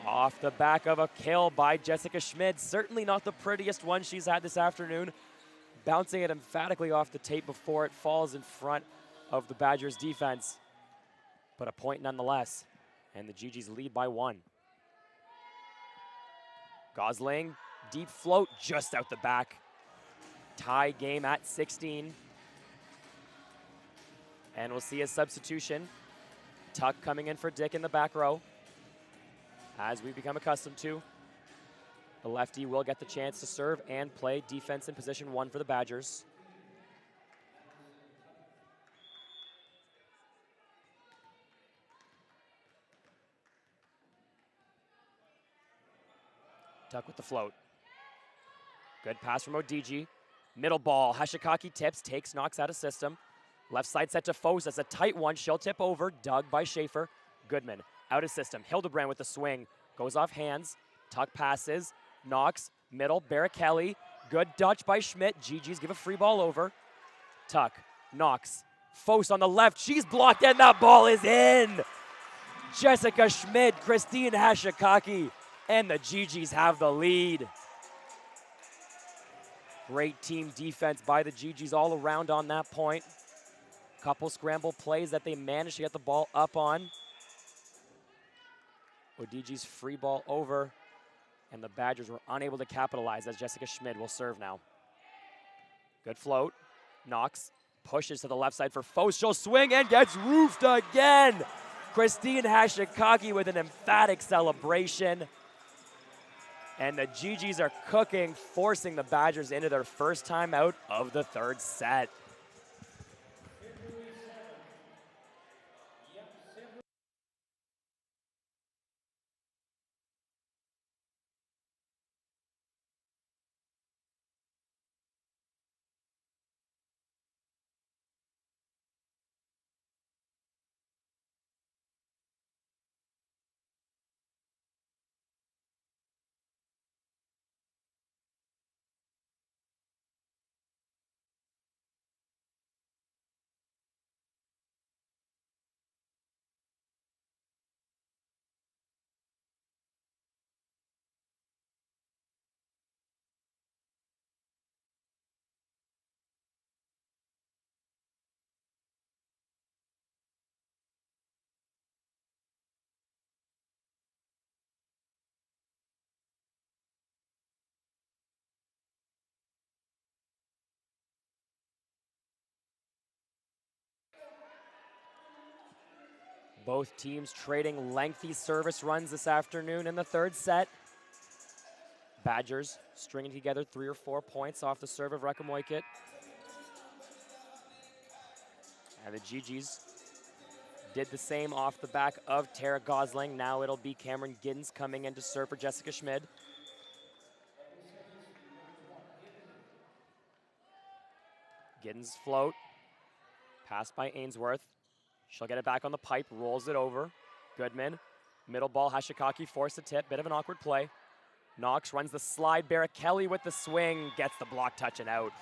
Off the back of a kill by Jessica Schmidt. Certainly not the prettiest one she's had this afternoon. Bouncing it emphatically off the tape before it falls in front of the Badgers defense. But a point nonetheless. And the GGs lead by one. Gosling, deep float just out the back. Tie game at 16. And we'll see a substitution. Tuck coming in for Dick in the back row. As we've become accustomed to. The lefty will get the chance to serve and play defense in position one for the Badgers. Tuck with the float. Good pass from Odigi. Middle ball, Hashikaki tips, takes, Knox out of system. Left side set to Foes, that's a tight one. She'll tip over, dug by Schaefer. Goodman, out of system. Hildebrand with the swing, goes off hands. Tuck passes, Knox, middle, Barrichelli. Good Dutch by Schmidt. GG's give a free ball over. Tuck, Knox, Foes on the left. She's blocked and that ball is in. Jessica Schmidt, Christine Hashikaki, and the GGs have the lead. Great team defense by the GGs all around on that point. Couple scramble plays that they managed to get the ball up on. Odigi's free ball over, and the Badgers were unable to capitalize as Jessica Schmidt will serve now. Good float. Knox pushes to the left side for Foes. She'll swing and gets roofed again. Christine Hashikaki with an emphatic celebration. And the GGs are cooking, forcing the Badgers into their first time out of the third set. Both teams trading lengthy service runs this afternoon in the third set. Badgers stringing together 3 or 4 points off the serve of Rekamoikit. And the GGs did the same off the back of Tara Gosling. Now it'll be Cameron Giddens coming in to serve for Jessica Schmidt. Giddens float. Passed by Ainsworth. She'll get it back on the pipe, rolls it over. Goodman, middle ball, Hashikaki forced a tip, bit of an awkward play. Knox runs the slide. Barrichelli with the swing, gets the block touch and out.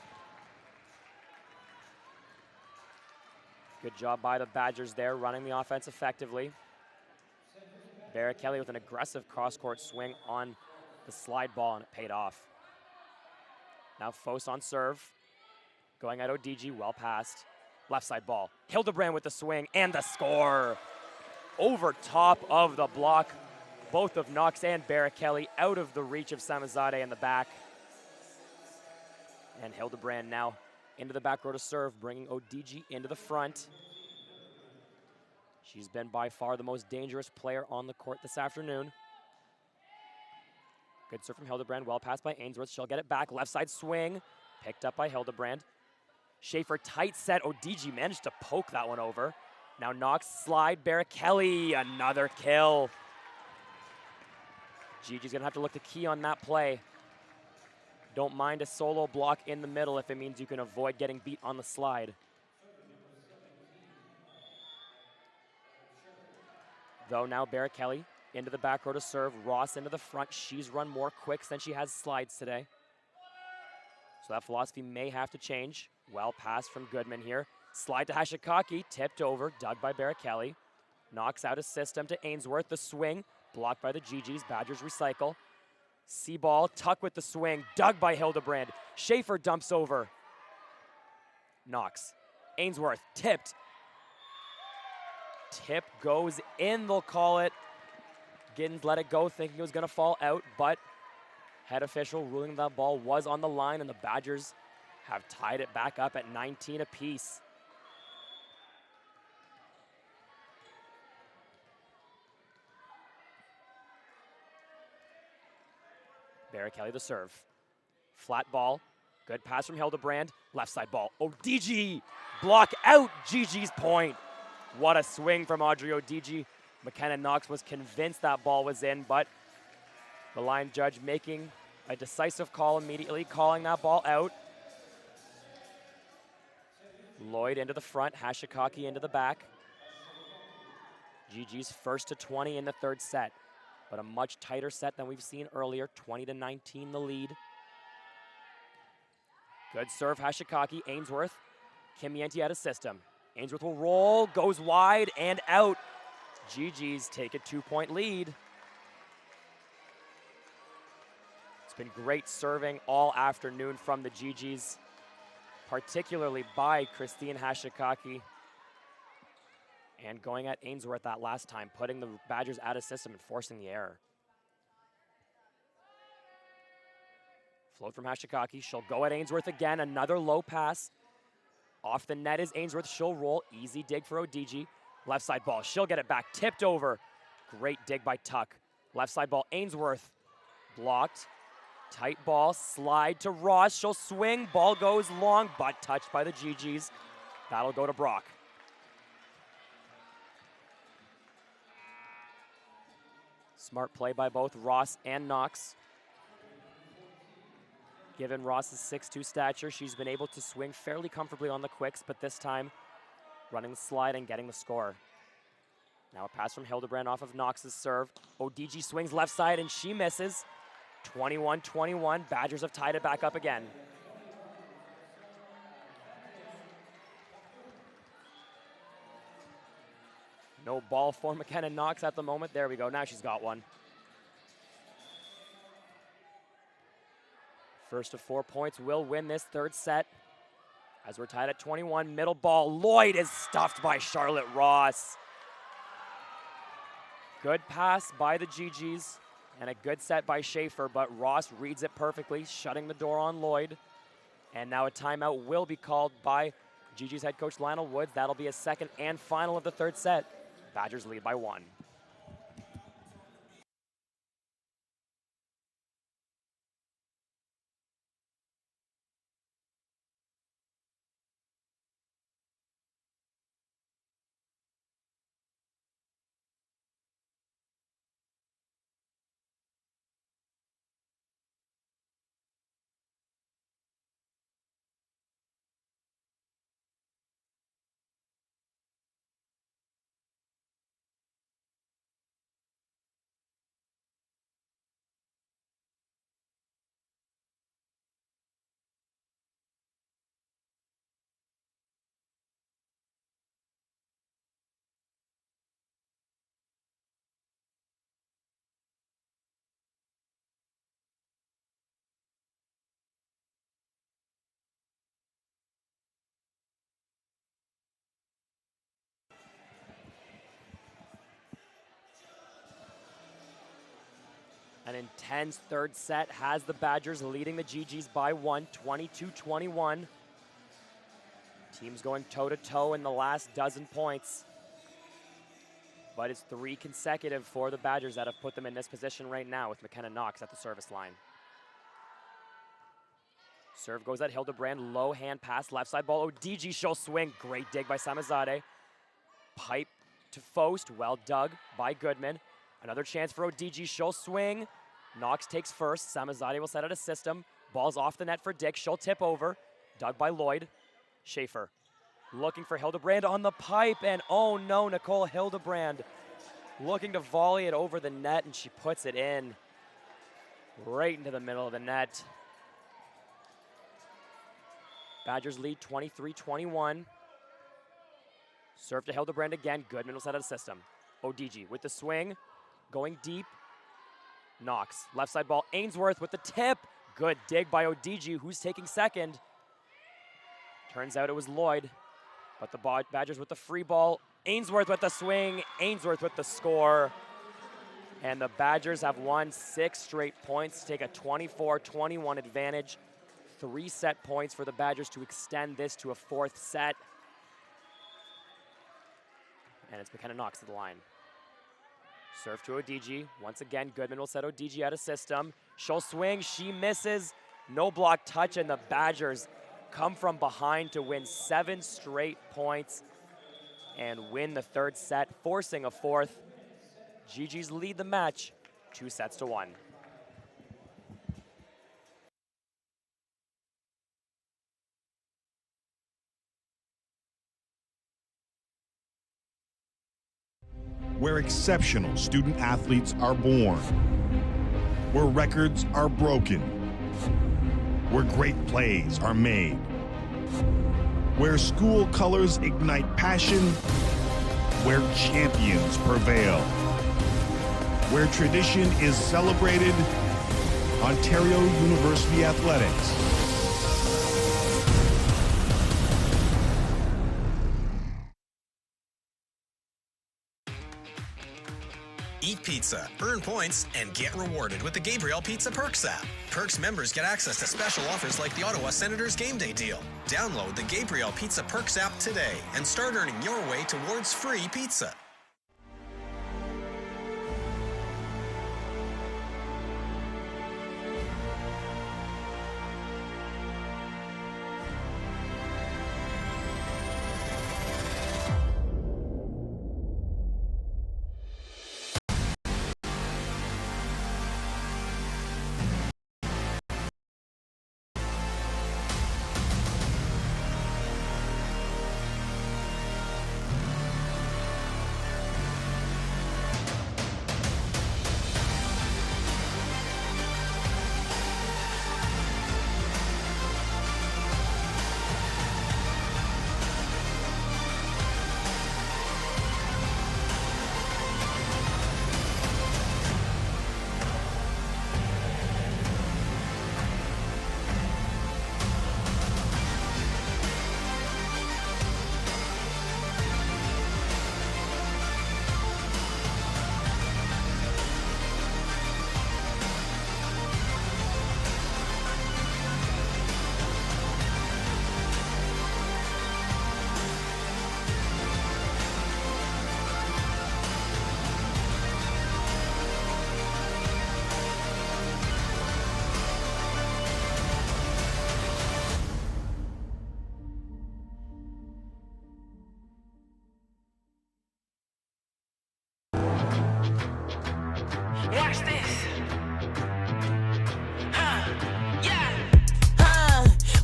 Good job by the Badgers there, running the offense effectively. Barrichelli with an aggressive cross-court swing on the slide ball, and it paid off. Now Fos on serve. Going at ODG, well passed. Left side ball. Hildebrand with the swing and the score. Over top of the block. Both of Knox and Barrichelli out of the reach of Samizade in the back. And Hildebrand now into the back row to serve, bringing ODG into the front. She's been by far the most dangerous player on the court this afternoon. Good serve from Hildebrand, well passed by Ainsworth. She'll get it back, left side swing, picked up by Hildebrand. Schaefer tight set, ODG managed to poke that one over. Now Knox slide, Barrichelli, another kill. Gigi's gonna have to look to key on that play. Don't mind a solo block in the middle if it means you can avoid getting beat on the slide. Though now Barrichelli into the back row to serve. Ross into the front. She's run more quicks than she has slides today. So that philosophy may have to change. Well passed from Goodman here. Slide to Hashikaki, tipped over, dug by Barrichelli. Knocks out a system to Ainsworth. The swing, blocked by the GGs. Badgers recycle. Seaball, tuck with the swing, dug by Hildebrand. Schaefer dumps over. Knox. Ainsworth, tipped. Tip goes in, they'll call it. Giddens let it go, thinking it was gonna fall out, but head official ruling that ball was on the line, and the Badgers have tied it back up at 19 apiece. Barrichelli the serve. Flat ball. Good pass from Hildebrand. Left side ball. ODG! Block out Gigi's point. What a swing from Audrey ODG. McKenna Knox was convinced that ball was in, but the line judge making a decisive call immediately, calling that ball out. Lloyd into the front, Hashikaki into the back. GG's first to 20 in the third set, but a much tighter set than we've seen earlier, 20-19 the lead. Good serve, Hashikaki, Ainsworth. Kimienti out of system. Ainsworth will roll, goes wide and out. GG's take a 2-point lead. It's been great serving all afternoon from the GG's, particularly by Christine Hashikaki. And going at Ainsworth that last time, putting the Badgers out of system and forcing the error. Float from Hashikaki, she'll go at Ainsworth again, another low pass. Off the net is Ainsworth, she'll roll, easy dig for ODG. Left side ball, she'll get it back, tipped over. Great dig by Tuck. Left side ball, Ainsworth, blocked. Tight ball, slide to Ross, she'll swing, ball goes long, but touched by the GGs. That'll go to Brock. Smart play by both Ross and Knox. Given Ross's 6'2" stature, she's been able to swing fairly comfortably on the quicks, but this time running the slide and getting the score. Now a pass from Hildebrand off of Knox's serve. ODG swings left side and she misses. 21-21, Badgers have tied it back up again. No ball for McKenna Knox at the moment. There we go, now she's got one. First of 4 points will win this third set. As we're tied at 21, middle ball. Lloyd is stuffed by Charlotte Ross. Good pass by the GGs and a good set by Schaefer, but Ross reads it perfectly, shutting the door on Lloyd. And now a timeout will be called by GG's head coach Lionel Woods. That'll be a second and final of the third set. Badgers lead by 1. An intense third set has the Badgers leading the GGs by 1, 22-21. Teams going toe-to-toe in the last dozen points. But it's 3 consecutive for the Badgers that have put them in this position right now with McKenna Knox at the service line. Serve goes at Hildebrand, low hand pass, left side ball. ODG she'll swing, great dig by Samizade. Pipe to Fost, well dug by Goodman. Another chance for ODG, she'll swing. Knox takes first, Samizade will set out a system. Ball's off the net for Dick, she'll tip over. Dug by Lloyd. Schaefer looking for Hildebrand on the pipe, and oh no, Nicole Hildebrand looking to volley it over the net, and she puts it in right into the middle of the net. Badgers lead 23-21. Serve to Hildebrand again. Goodman will set out a system. ODG with the swing, going deep. Knox, left side ball. Ainsworth with the tip. Good dig by ODG, who's taking second. Turns out it was Lloyd, but the Badgers with the free ball. Ainsworth with the swing. Ainsworth with the score. And the Badgers have won 6 straight points to take a 24-21 advantage. 3 set points for the Badgers to extend this to a 4th set. And it's McKenna Knox to the line. Serve to ODG. Once again, Goodman will set ODG out of system. She'll swing, she misses. No block touch, and the Badgers come from behind to win 7 straight points and win the 3rd set, forcing a 4th. GG's lead the match 2-1. Where exceptional student athletes are born, where records are broken, where great plays are made, where school colors ignite passion, where champions prevail, where tradition is celebrated, Ontario University Athletics. Eat pizza, earn points, and get rewarded with the Gabriel Pizza Perks app. Perks members get access to special offers like the Ottawa Senators Game Day deal. Download the Gabriel Pizza Perks app today and start earning your way towards free pizza. Watch this.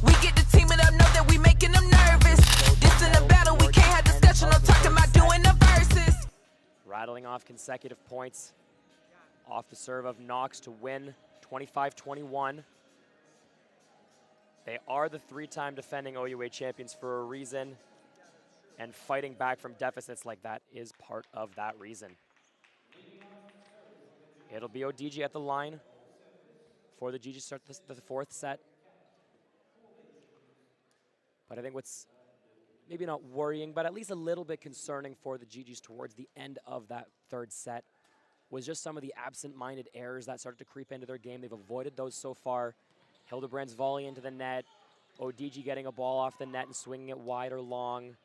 We get the team it up, know that we making them nervous. This in a battle, we can't have discussion. I'm talking about doing the verses. Rattling off consecutive points off the serve of Knox to win 25-21. They are the 3-time defending OUA champions for a reason, and fighting back from deficits like that is part of that reason. It'll be ODG at the line for the GG start the 4th set. But I think what's maybe not worrying, but at least a little bit concerning for the GGs towards the end of that 3rd set was just some of the absent-minded errors that started to creep into their game. They've avoided those so far. Hildebrand's volley into the net. ODG getting a ball off the net and swinging it wide or long.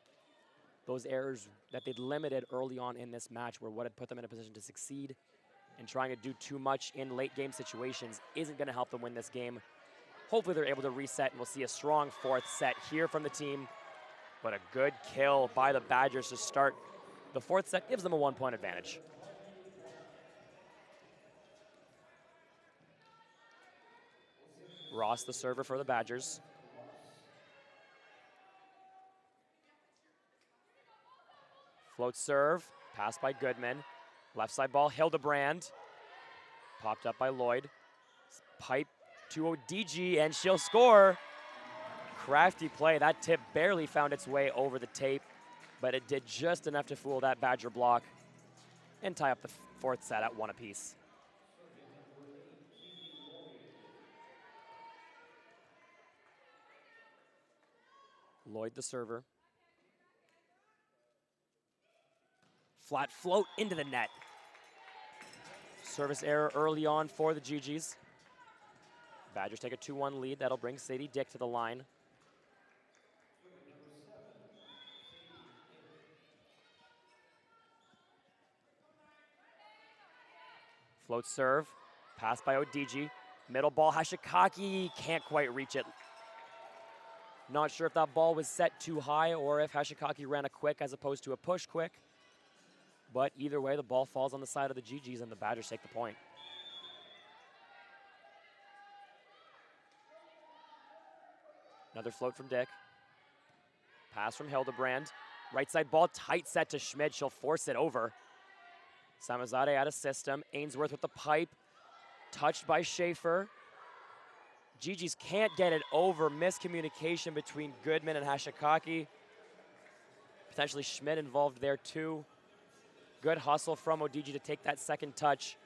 Those errors that they'd limited early on in this match were what had put them in a position to succeed. And trying to do too much in late game situations isn't going to help them win this game. Hopefully they're able to reset, and we'll see a strong fourth set here from the team. But a good kill by the Badgers to start the fourth set gives them a 1-point advantage. Ross, the server for the Badgers. Float serve, pass by Goodman. Left side ball, Hildebrand. Popped up by Lloyd. Pipe to ODG, and she'll score. Crafty play. That tip barely found its way over the tape, but it did just enough to fool that Badger block and tie up the fourth set at 1 apiece. Lloyd, the server. Flat float into the net. Service error early on for the GGs. Badgers take a 2-1 lead. That'll bring Sadie Dick to the line. Float serve, pass by ODG. Middle ball, Hashikaki can't quite reach it. Not sure if that ball was set too high or if Hashikaki ran a quick as opposed to a push quick. But either way, the ball falls on the side of the GGs and the Badgers take the point. Another float from Dick. Pass from Hildebrand. Right side ball, tight set to Schmid. She'll force it over. Samizade out of system. Ainsworth with the pipe. Touched by Schaefer. GGs can't get it over. Miscommunication between Goodman and Hashikaki. Potentially Schmid involved there too. Good hustle from ODG to take that second touch,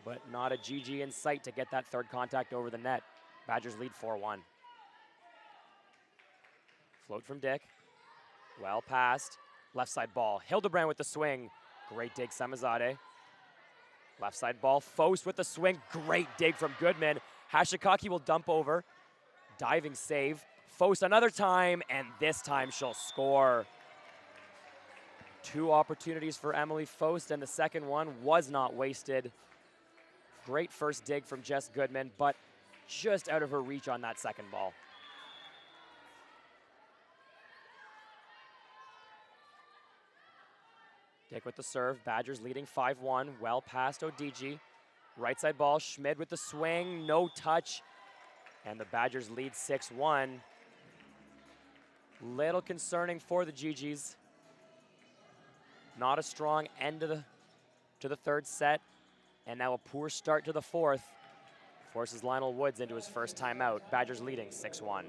but not a GG in sight to get that third contact over the net. Badgers lead 4-1. Float from Dick. Well passed. Left side ball. Hildebrand with the swing. Great dig, Samizade. Left side ball. Fos with the swing. Great dig from Goodman. Hashikaki will dump over. Diving save. Fos another time, and this time she'll score. 2 opportunities for Emily Fost, and the second one was not wasted. Great first dig from Jess Goodman, but just out of her reach on that second ball. Dick with the serve. Badgers leading 5-1. Well past ODG. Right side ball. Schmid with the swing. No touch. And the Badgers lead 6-1. Little concerning for the GGs. Not a strong end to the third set. And now a poor start to the fourth. Forces Lionel Woods into his first timeout. Badgers leading 6-1.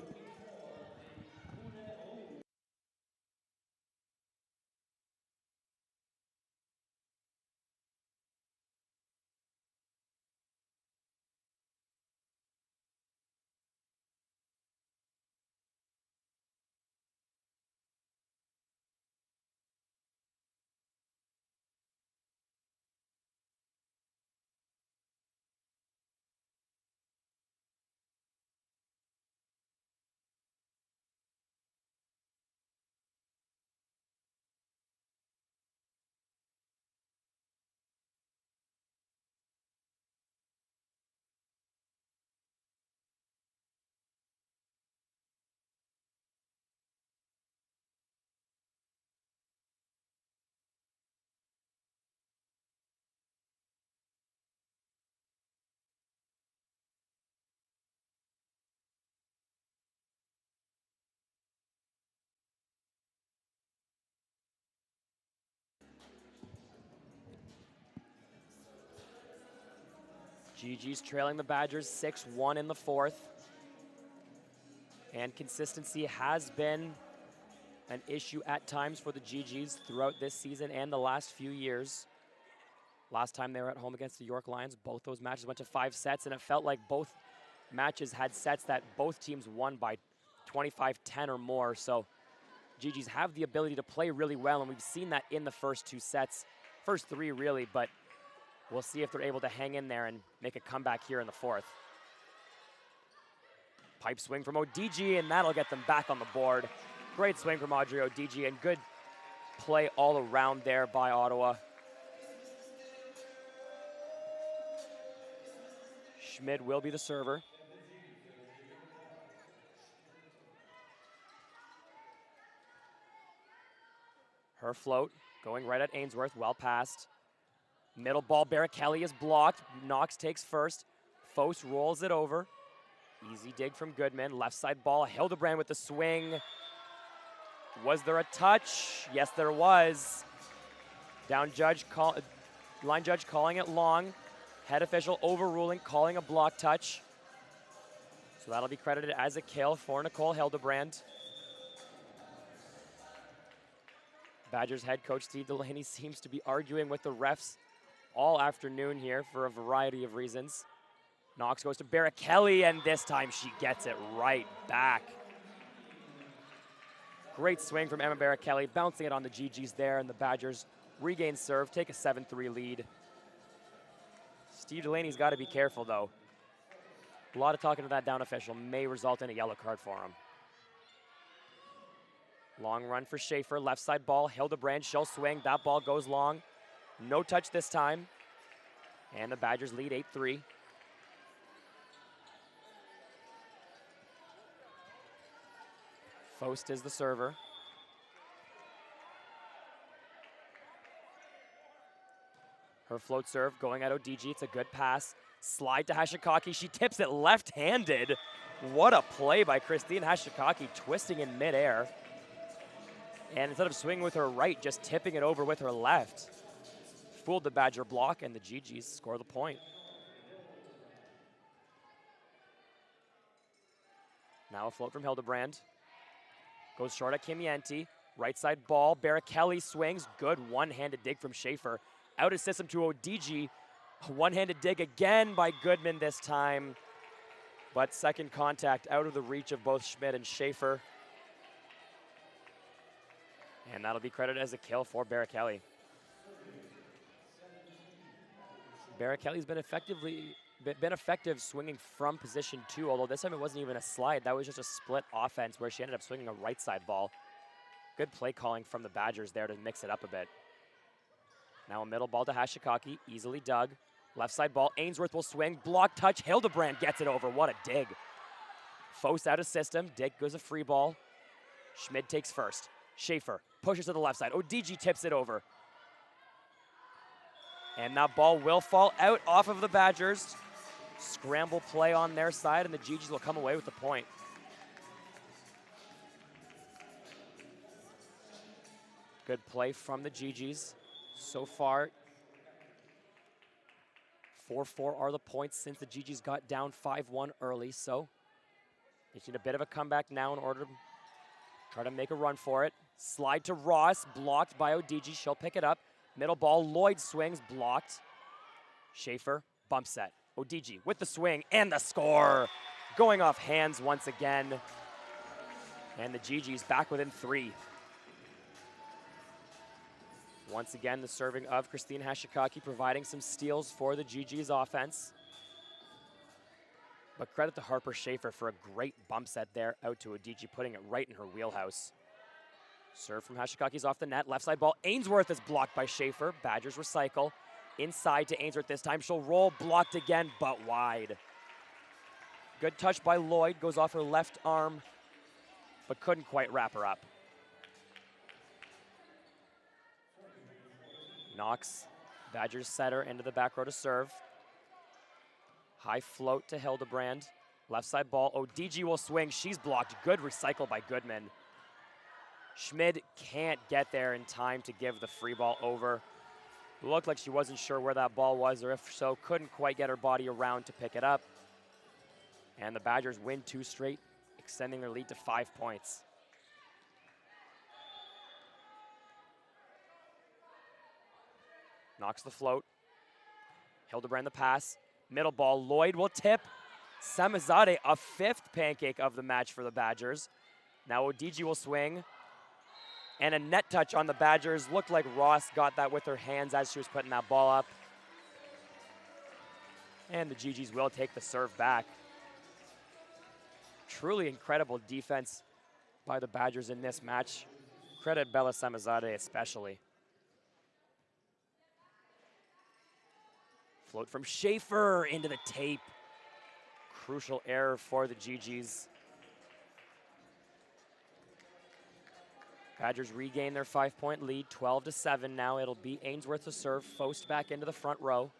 GG's trailing the Badgers 6-1 in the fourth. And consistency has been an issue at times for the GGs throughout this season and the last few years. Last time they were at home against the York Lions, both those matches went to 5 sets, and it felt like both matches had sets that both teams won by 25-10 or more. So GGs have the ability to play really well, and we've seen that in the first 2 sets, first 3 really, but We'll see if they're able to hang in there and make a comeback here in the fourth. Pipe swing from ODG, and that'll get them back on the board. Great swing from Audrey ODG, and good play all around there by Ottawa. Schmid will be the server. Her float going right at Ainsworth, well passed. Middle ball, Barrichelli is blocked. Knox takes first. Fos rolls it over. Easy dig from Goodman. Left side ball, Hildebrand with the swing. Was there a touch? Yes, there was. Line judge calling it long. Head official overruling, calling a block touch. So that'll be credited as a kill for Nicole Hildebrand. Badgers head coach Steve Delaney seems to be arguing with the refs all afternoon here for a variety of reasons. Knox goes to Barrichelli, and this time she gets it right back. Great swing from Emma Barrichelli, bouncing it on the GGs there, and the Badgers regain serve, take a 7-3 lead. Steve Delaney's got to be careful, though. A lot of talking to that down official may result in a yellow card for him. Long run for Schaefer, left side ball, Hildebrand, she'll swing, that ball goes long. No touch this time, and the Badgers lead 8-3. Fost is the server. Her float serve going at ODG, it's a good pass. Slide to Hashikaki, she tips it left-handed. What a play by Christine Hashikaki, twisting in midair. And instead of swinging with her right, just tipping it over with her left. Fooled the Badger block, and the GGs score the point. Now a float from Hildebrand. Goes short at Kimienti. Right side ball, Barrichelli swings. Good one-handed dig from Schaefer. Out of system to ODG. One-handed dig again by Goodman this time. But second contact out of the reach of both Schmid and Schaefer. And that'll be credited as a kill for Barrichelli. Barrichelli's been effective swinging from position 2, although this time it wasn't even a slide. That was just a split offense where she ended up swinging a right side ball. Good play calling from the Badgers there to mix it up a bit. Now a middle ball to Hashikaki, easily dug. Left side ball, Ainsworth will swing, block touch, Hildebrand gets it over, what a dig. Fos out of system, dig goes a free ball. Schmid takes first. Schaefer pushes to the left side. ODG tips it over. And that ball will fall out off of the Badgers. Scramble play on their side, and the GGs will come away with the point. Good play from the GGs. So far, 4-4 are the points since the GGs got down 5-1 early, so they need a bit of a comeback now in order to try to make a run for it. Slide to Ross, blocked by ODG. She'll pick it up. Middle ball, Lloyd swings, blocked. Schaefer, bump set. ODG with the swing and the score. Going off hands once again. And the GG's back within 3. Once again, the serving of Christine Hashikaki providing some steals for the GG's offense. But credit to Harper Schaefer for a great bump set there out to ODG, putting it right in her wheelhouse. Serve from Hashikaki's off the net. Left side ball. Ainsworth is blocked by Schaefer. Badgers recycle. Inside to Ainsworth this time. She'll roll. Blocked again, but wide. Good touch by Lloyd. Goes off her left arm, but couldn't quite wrap her up. Knox, Badgers setter into the back row to serve. High float to Hildebrand. Left side ball. ODG will swing. She's blocked. Good recycle by Goodman. Schmid can't get there in time to give the free ball over. Looked like she wasn't sure where that ball was, or if so, couldn't quite get her body around to pick it up. And the Badgers win 2 straight, extending their lead to 5 points. Knocks the float. Hildebrand the pass. Middle ball, Lloyd will tip. Samizade, a 5th pancake of the match for the Badgers. Now ODG will swing. And a net touch on the Badgers. Looked like Ross got that with her hands as she was putting that ball up. And the GGs will take the serve back. Truly incredible defense by the Badgers in this match. Credit Bella Samizade especially. Float from Schaefer into the tape. Crucial error for the GGs. Badgers regain their 5-point lead, 12-7 now. It'll be Ainsworth to serve, Fost back into the front row.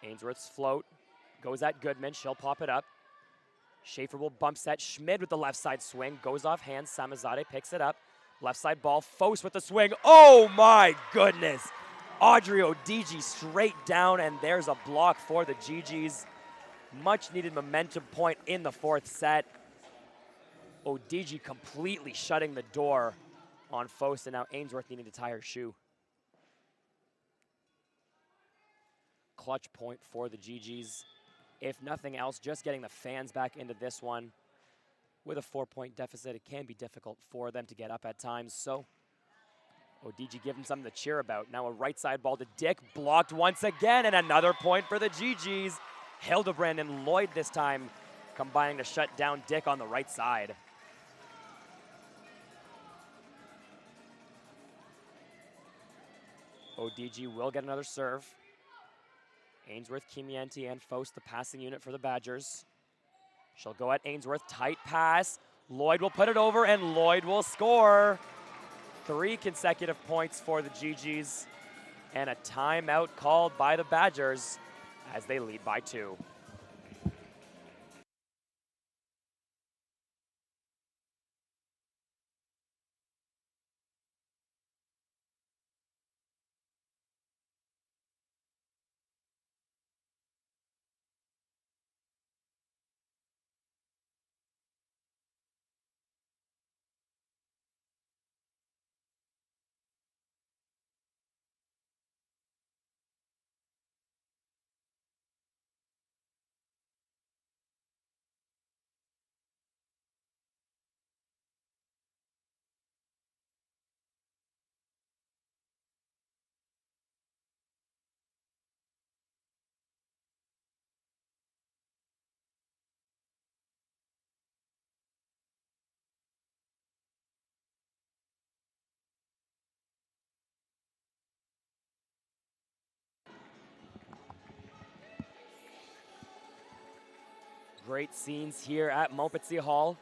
Ainsworth's float goes at Goodman, she'll pop it up. Schaefer will bump set, Schmid with the left side swing, goes off hands, Samizade picks it up. Left side ball, Fost with the swing. Oh my goodness! Audrey Odigi straight down, and there's a block for the GGs. Much needed momentum point in the fourth set. Odigi completely shutting the door on Fost, and now Ainsworth needing to tie her shoe. Clutch point for the GGs. If nothing else, just getting the fans back into this one. With a 4-point deficit, it can be difficult for them to get up at times, so Odigi giving something to cheer about. Now a right side ball to Dick, blocked once again, and another point for the GGs. Hildebrand and Lloyd this time combining to shut down Dick on the right side. Odigi will get another serve. Ainsworth, Kimienti, and Fost, the passing unit for the Badgers. She'll go at Ainsworth, tight pass. Lloyd will put it over, and Lloyd will score. 3 consecutive points for the GGs, and a timeout called by the Badgers as they lead by 2. Great scenes here at Montpetit Hall.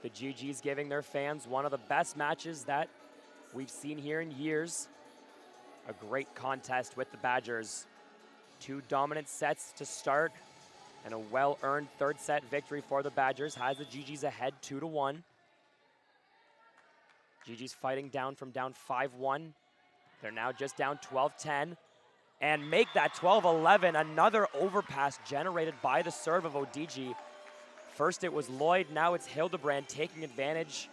The GGs giving their fans one of the best matches that we've seen here in years. A great contest with the Badgers. 2 dominant sets to start, and a well-earned third set victory for the Badgers has the GGs ahead 2-1. GGs fighting down from down 5-1. They're now just down 12-10. And make that 12-11, another overpass generated by the serve of Odigi. First it was Lloyd, now it's Hildebrand taking advantage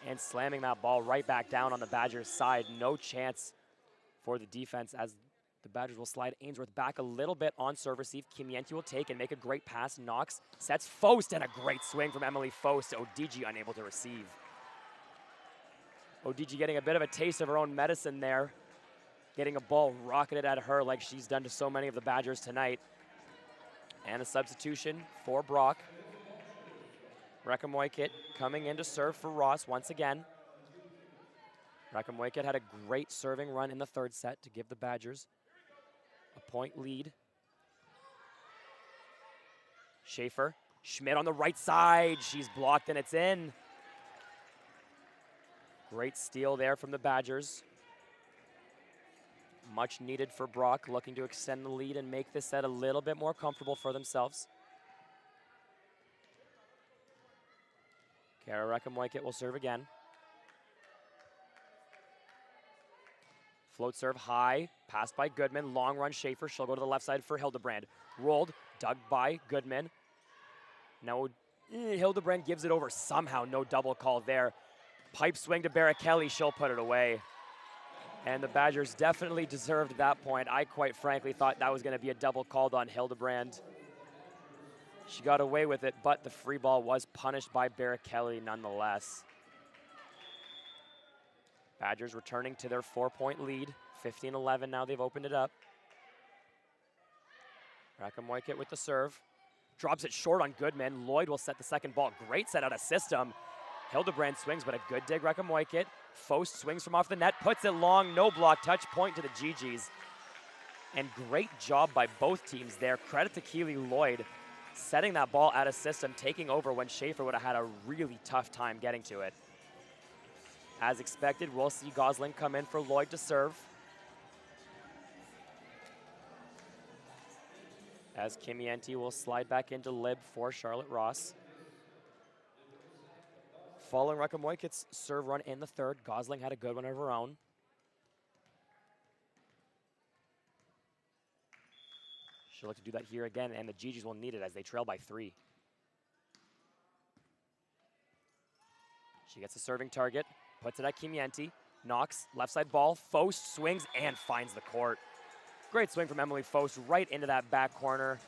and slamming that ball right back down on the Badgers' side. No chance for the defense as the Badgers will slide Ainsworth back a little bit on serve receive. Kimienti will take and make a great pass. Knox sets Fost, and a great swing from Emily Fost. Odigi unable to receive. Odigi getting a bit of a taste of her own medicine there. Getting a ball rocketed at her like she's done to so many of the Badgers tonight. And a substitution for Brock. Reckamoikit coming in to serve for Ross once again. Reckamoikit had a great serving run in the third set to give the Badgers a point lead. Schaefer, Schmidt on the right side. She's blocked and it's in. Great steal there from the Badgers. Much needed for Brock, looking to extend the lead and make this set a little bit more comfortable for themselves. Kara Reckamoikit will serve again. Float serve high, passed by Goodman, long run Schaefer. She'll go to the left side for Hildebrand. Rolled, dug by Goodman. Now Hildebrand gives it over somehow, no double call there. Pipe swing to Barrichelli, she'll put it away. And the Badgers definitely deserved that point. I quite frankly thought that was going to be a double called on Hildebrand. She got away with it, but the free ball was punished by Barrichelli nonetheless. Badgers returning to their 4-point lead. 15-11 now, they've opened it up. Rakamoikit with the serve. Drops it short on Goodman. Lloyd will set the second ball. Great set out of system. Hildebrand swings, but a good dig, Rakamoikit. Fost swings from off the net, puts it long, no block, touch point to the GGs. And great job by both teams there. Credit to Keely Lloyd, setting that ball out of system, taking over when Schaefer would have had a really tough time getting to it. As expected, we'll see Gosling come in for Lloyd to serve. As Kimienti will slide back into Lib for Charlotte Ross. Following Rakamoikit's serve run in the third, Gosling had a good one of her own. She'll look to do that here again, and the GGs will need it as they trail by 3. She gets a serving target, puts it at Kimienti, knocks, left side ball, Fost swings and finds the court. Great swing from Emily Fost right into that back corner.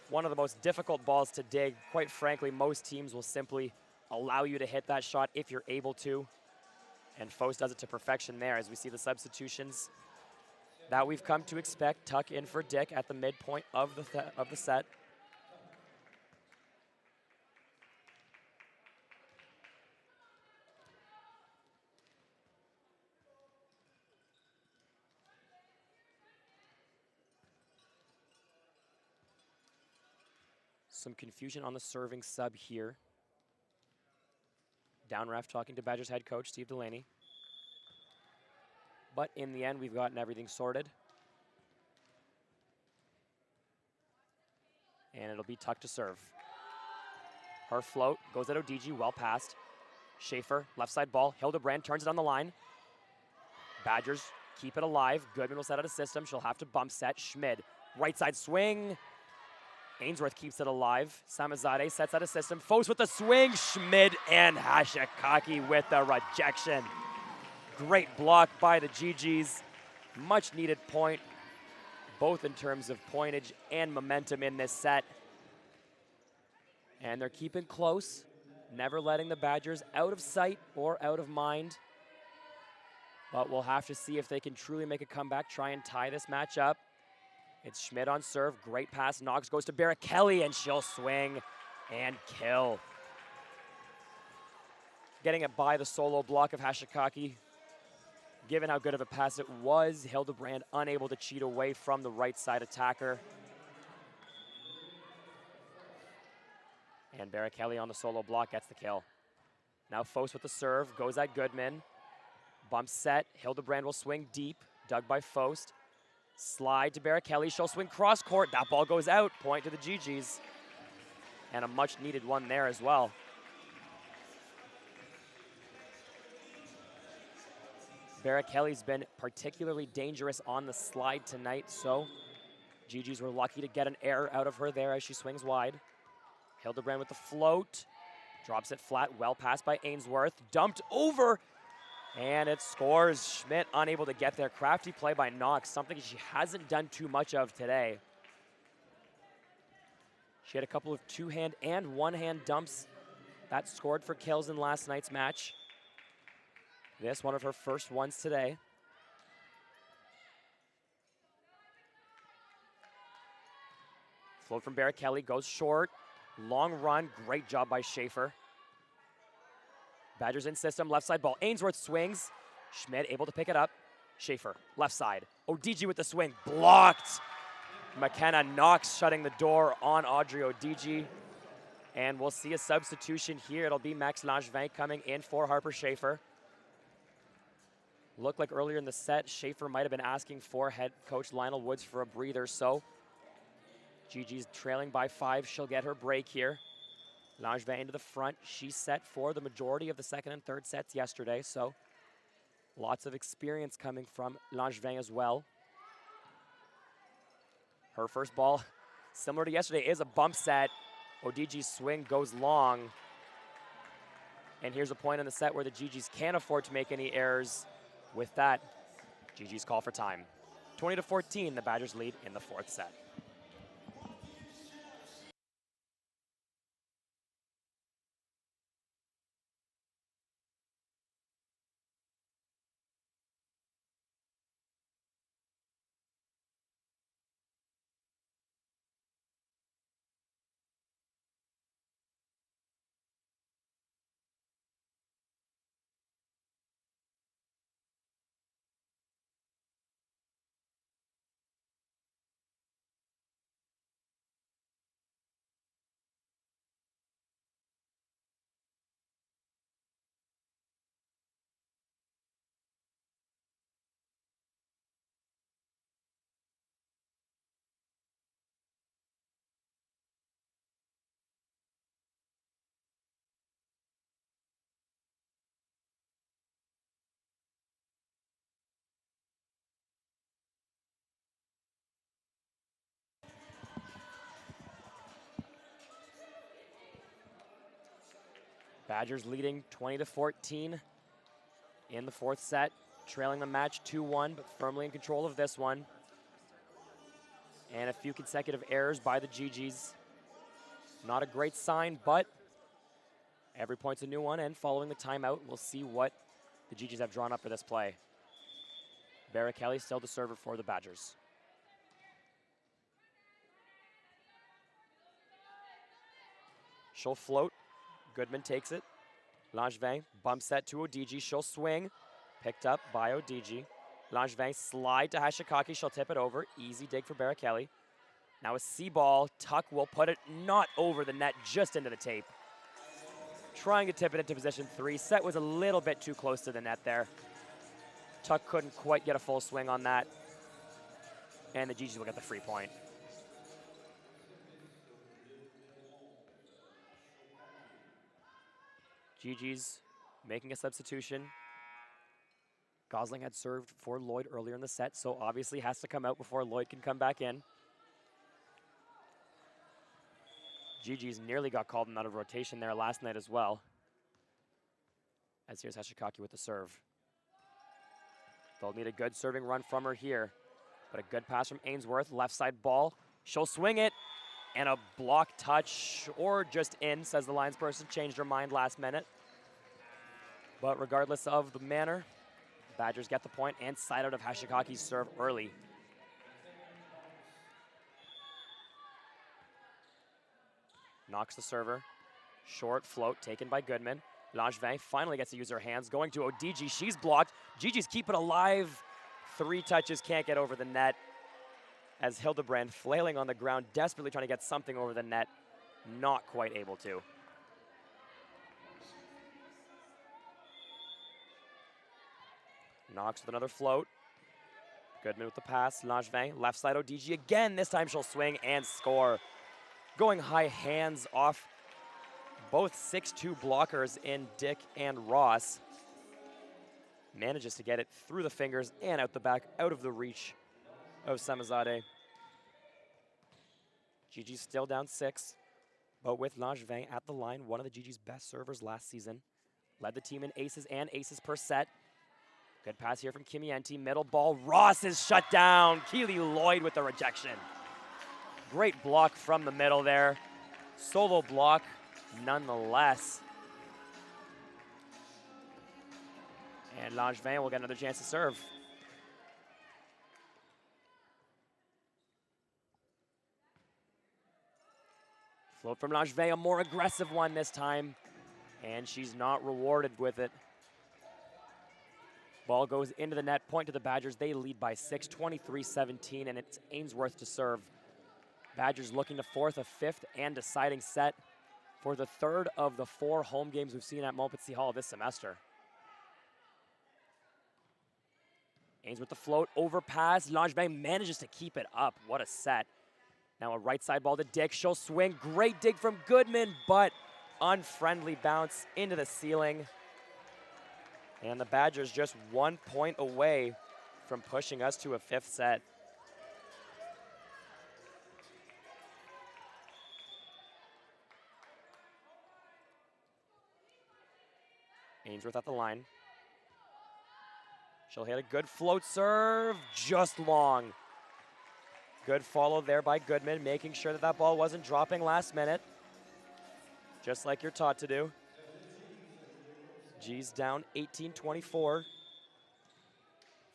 One of the most difficult balls to dig. Quite frankly, most teams will simply allow you to hit that shot if you're able to. And Fost does it to perfection there as we see the substitutions that we've come to expect. Tuck in for Dick at the midpoint of the set. Some confusion on the serving sub here. Down ref talking to Badgers head coach Steve Delaney. But in the end, we've gotten everything sorted. And it'll be Tuck to serve. Her float goes at Odigi, well passed. Schaefer, left side ball. Hildebrand turns it on the line. Badgers keep it alive. Goodman will set out a system. She'll have to bump set. Schmid, right side swing. Ainsworth keeps it alive. Samazade sets out a system. Fost with the swing. Schmid and Hashikaki with the rejection. Great block by the GGs. Much needed point, both in terms of pointage and momentum in this set. And they're keeping close, never letting the Badgers out of sight or out of mind. But we'll have to see if they can truly make a comeback, try and tie this match up. It's Schmid on serve, great pass. Knox goes to Barrichelli and she'll swing and kill. Getting it by the solo block of Hashikaki. Given how good of a pass it was, Hildebrand unable to cheat away from the right side attacker. And Barrichelli on the solo block gets the kill. Now Fost with the serve, goes at Goodman. Bump set, Hildebrand will swing deep, dug by Fost. Slide to Barrichelli, she'll swing cross court. That ball goes out, point to the GGs. And a much needed one there as well. Barrichelli's been particularly dangerous on the slide tonight, so GGs were lucky to get an error out of her there as she swings wide. Hildebrand with the float, drops it flat, well passed by Ainsworth, dumped over, and it scores. Schmidt unable to get there. Crafty play by Knox, something she hasn't done too much of today. She had a couple of two-hand and one-hand dumps that scored for kills in last night's match. This one of her first ones today. Float from Barrichelli, goes short. Long run, great job by Schaefer. Badgers in system, left side ball. Ainsworth swings. Schmid able to pick it up. Schaefer, left side. Odigi with the swing, blocked. McKenna Knox shutting the door on Audrey Odigi. And we'll see a substitution here. It'll be Max Langevin coming in for Harper Schaefer. Looked like earlier in the set, Schaefer might have been asking for head coach Lionel Woods for a breather, so GG's trailing by 5. She'll get her break here. Langevin into the front. She set for the majority of the second and third sets yesterday, so lots of experience coming from Langevin as well. Her first ball, similar to yesterday, is a bump set. Odigi's swing goes long. And here's a point in the set where the GGs can't afford to make any errors. With that, GG's call for time. 20-14, the Badgers lead in the fourth set. Badgers leading 20-14 in the fourth set, trailing the match 2-1, but firmly in control of this one. And a few consecutive errors by the GGs. Not a great sign, but every point's a new one, and following the timeout, we'll see what the GGs have drawn up for this play. Barrichelli still the server for the Badgers. She'll float. Goodman takes it. Langevin bumps that to Odigi. She'll swing. Picked up by Odigi. Langevin slide to Hashikaki. She'll tip it over. Easy dig for Barrichelli. Now a C ball. Tuck will put it not over the net, just into the tape. Trying to tip it into position 3. Set was a little bit too close to the net there. Tuck couldn't quite get a full swing on that. And the GGs will get the free point. GG's making a substitution. Gosling had served for Lloyd earlier in the set, so obviously has to come out before Lloyd can come back in. GG's nearly got called out of rotation there last night as well. As here's Hashikaki with the serve. They'll need a good serving run from her here, but a good pass from Ainsworth, left side ball. She'll swing it, and a block touch, or just in, says the linesperson, changed her mind last minute. But regardless of the manner, Badgers get the point and side out of Hashikaki's serve early. Knocks the server. Short float taken by Goodman. Langevin finally gets to use her hands. Going to Odigi. She's blocked. Gigi's keep it alive. 3 touches, can't get over the net. As Hildebrand flailing on the ground, desperately trying to get something over the net. Not quite able to. Knox with another float. Goodman with the pass. Langevin, left side Odigi again. This time she'll swing and score. Going high, hands off both 6'2" blockers in Dick and Ross. Manages to get it through the fingers and out the back, out of the reach of Samazade. GG's still down 6, but with Langevin at the line, one of the GG's best servers last season. Led the team in aces and aces per set. Good pass here from Kimienti. Middle ball. Ross is shut down. Keely Lloyd with the rejection. Great block from the middle there. Solo block nonetheless. And Langevin will get another chance to serve. Float from Langevin, a more aggressive one this time. And she's not rewarded with it. Ball goes into the net, point to the Badgers. They lead by 6, 23-17, and it's Ainsworth to serve. Badgers looking to fourth, a fifth, and deciding set for the third of the 4 home games we've seen at Montpetit Hall this semester. Ainsworth the float, overpass. Langevin manages to keep it up. What a set. Now a right side ball to Dick. She'll swing. Great dig from Goodman, but unfriendly bounce into the ceiling. And the Badgers just 1 point away from pushing us to a 5th set. Ainsworth at the line. She'll hit a good float serve, just long. Good follow there by Goodman, making sure that that ball wasn't dropping last minute. Just like you're taught to do. G's down 18-24.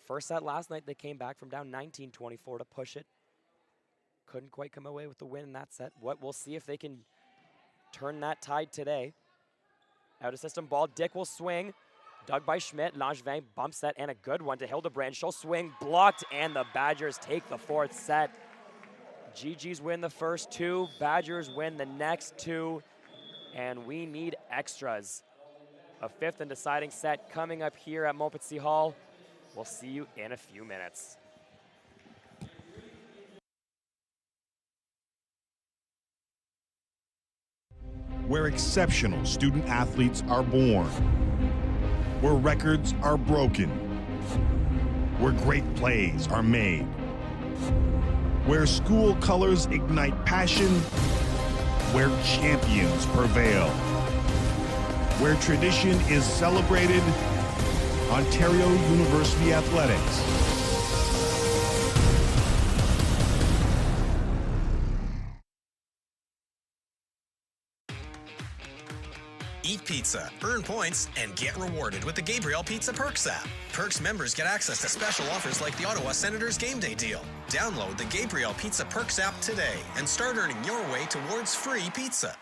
First set last night, they came back from down 19-24 to push it. Couldn't quite come away with the win in that set. We'll see if they can turn that tide today. Out of system ball, Dick will swing. Dug by Schmidt, Langevin bumps that, and a good one to Hildebrand. She'll swing, blocked, and the Badgers take the 4th set. GG's win the first 2, Badgers win the next 2, and we need extras. A 5th and deciding set coming up here at Montpetit Hall. We'll see you in a few minutes. Where exceptional student athletes are born. Where records are broken. Where great plays are made. Where school colors ignite passion. Where champions prevail. where tradition is celebrated, Ontario University Athletics. Eat pizza, earn points, and get rewarded with the Gabriel Pizza Perks app. Perks members get access to special offers like the Ottawa Senators game day deal. Download the Gabriel Pizza Perks app today and start earning your way towards free pizza.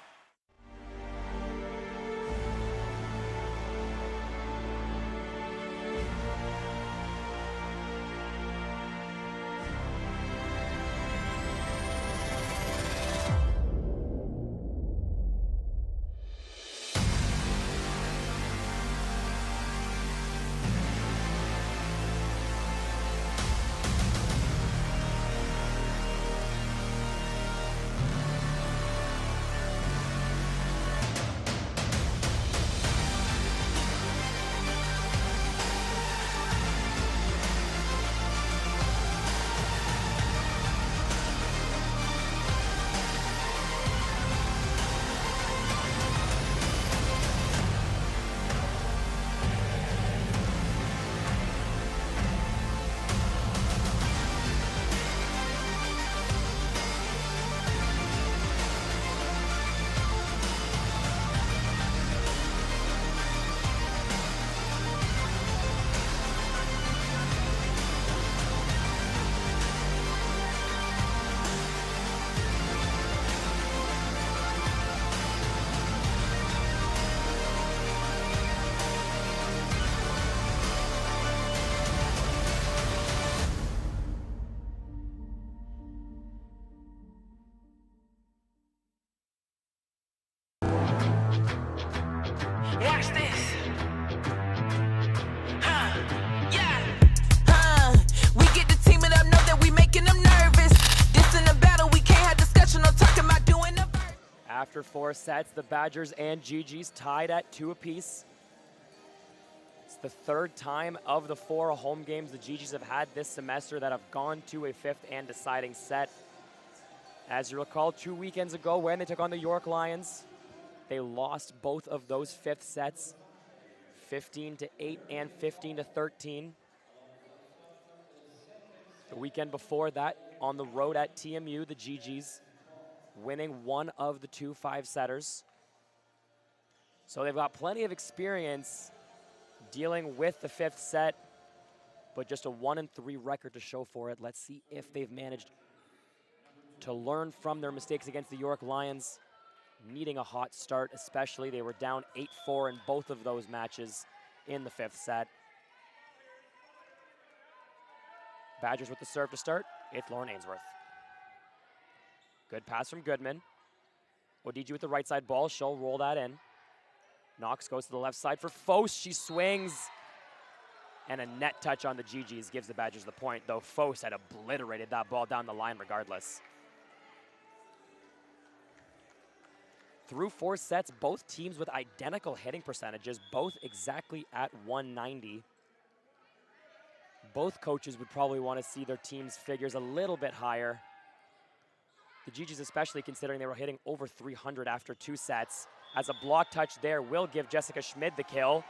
Watch this. We get the team it up, know that we making them nervous. This in a battle, we can't have discussion, no talking about doing the verse. After 4 sets, the Badgers and GGs tied at 2 apiece. It's the 3rd time of the 4 home games the GGs have had this semester that have gone to a 5th and deciding set. As you recall, 2 weekends ago when they took on the York Lions, they lost both of those 5th sets, 15-8 and 15-13. The weekend before that, on the road at TMU, the GGs winning one of the 2 5-setters. So they've got plenty of experience dealing with the 5th set, but just a 1-3 record to show for it. Let's see if they've managed to learn from their mistakes against the York Lions, needing a hot start especially. They were down 8-4 in both of those matches in the 5th set. Badgers with the serve to start. It's Lauren Ainsworth. Good pass from Goodman. Odiji with the right side ball. She'll roll that in. Knox goes to the left side for Fos. She swings. And a net touch on the GGs gives the Badgers the point, though Fos had obliterated that ball down the line regardless. Through 4 sets, both teams with identical hitting percentages, both exactly at 190. Both coaches would probably want to see their team's figures a little bit higher. The GGs especially, considering they were hitting over 300 after 2 sets. As a block touch there will give Jessica Schmid the kill.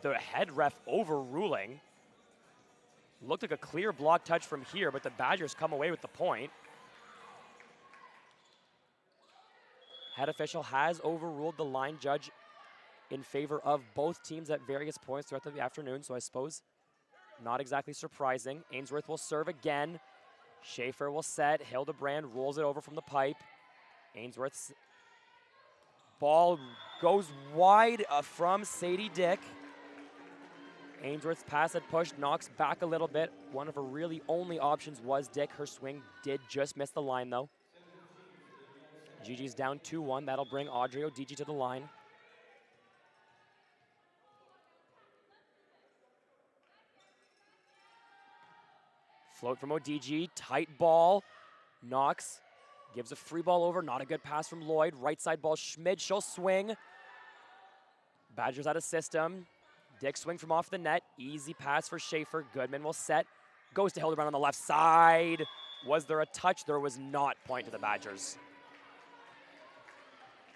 The head ref overruling. Looked like a clear block touch from here, but the Badgers come away with the point. Head official has overruled the line judge in favor of both teams at various points throughout the afternoon, so I suppose not exactly surprising. Ainsworth will serve again. Schaefer will set. Hildebrand rolls it over from the pipe. Ainsworth's ball goes wide from Sadie Dick. Ainsworth's pass had pushed Knox back a little bit. One of her really only options was Dick. Her swing did just miss the line, though. GG's down 2-1. That'll bring Audrey Odiji to the line. Float from Odiji, tight ball. Knox gives a free ball over, not a good pass from Lloyd. Right side ball, Schmid, she'll swing. Badgers out of system. Dick swing from off the net, easy pass for Schaefer. Goodman will set, goes to Hildebrand on the left side. Was there a touch? There was not. Point to the Badgers.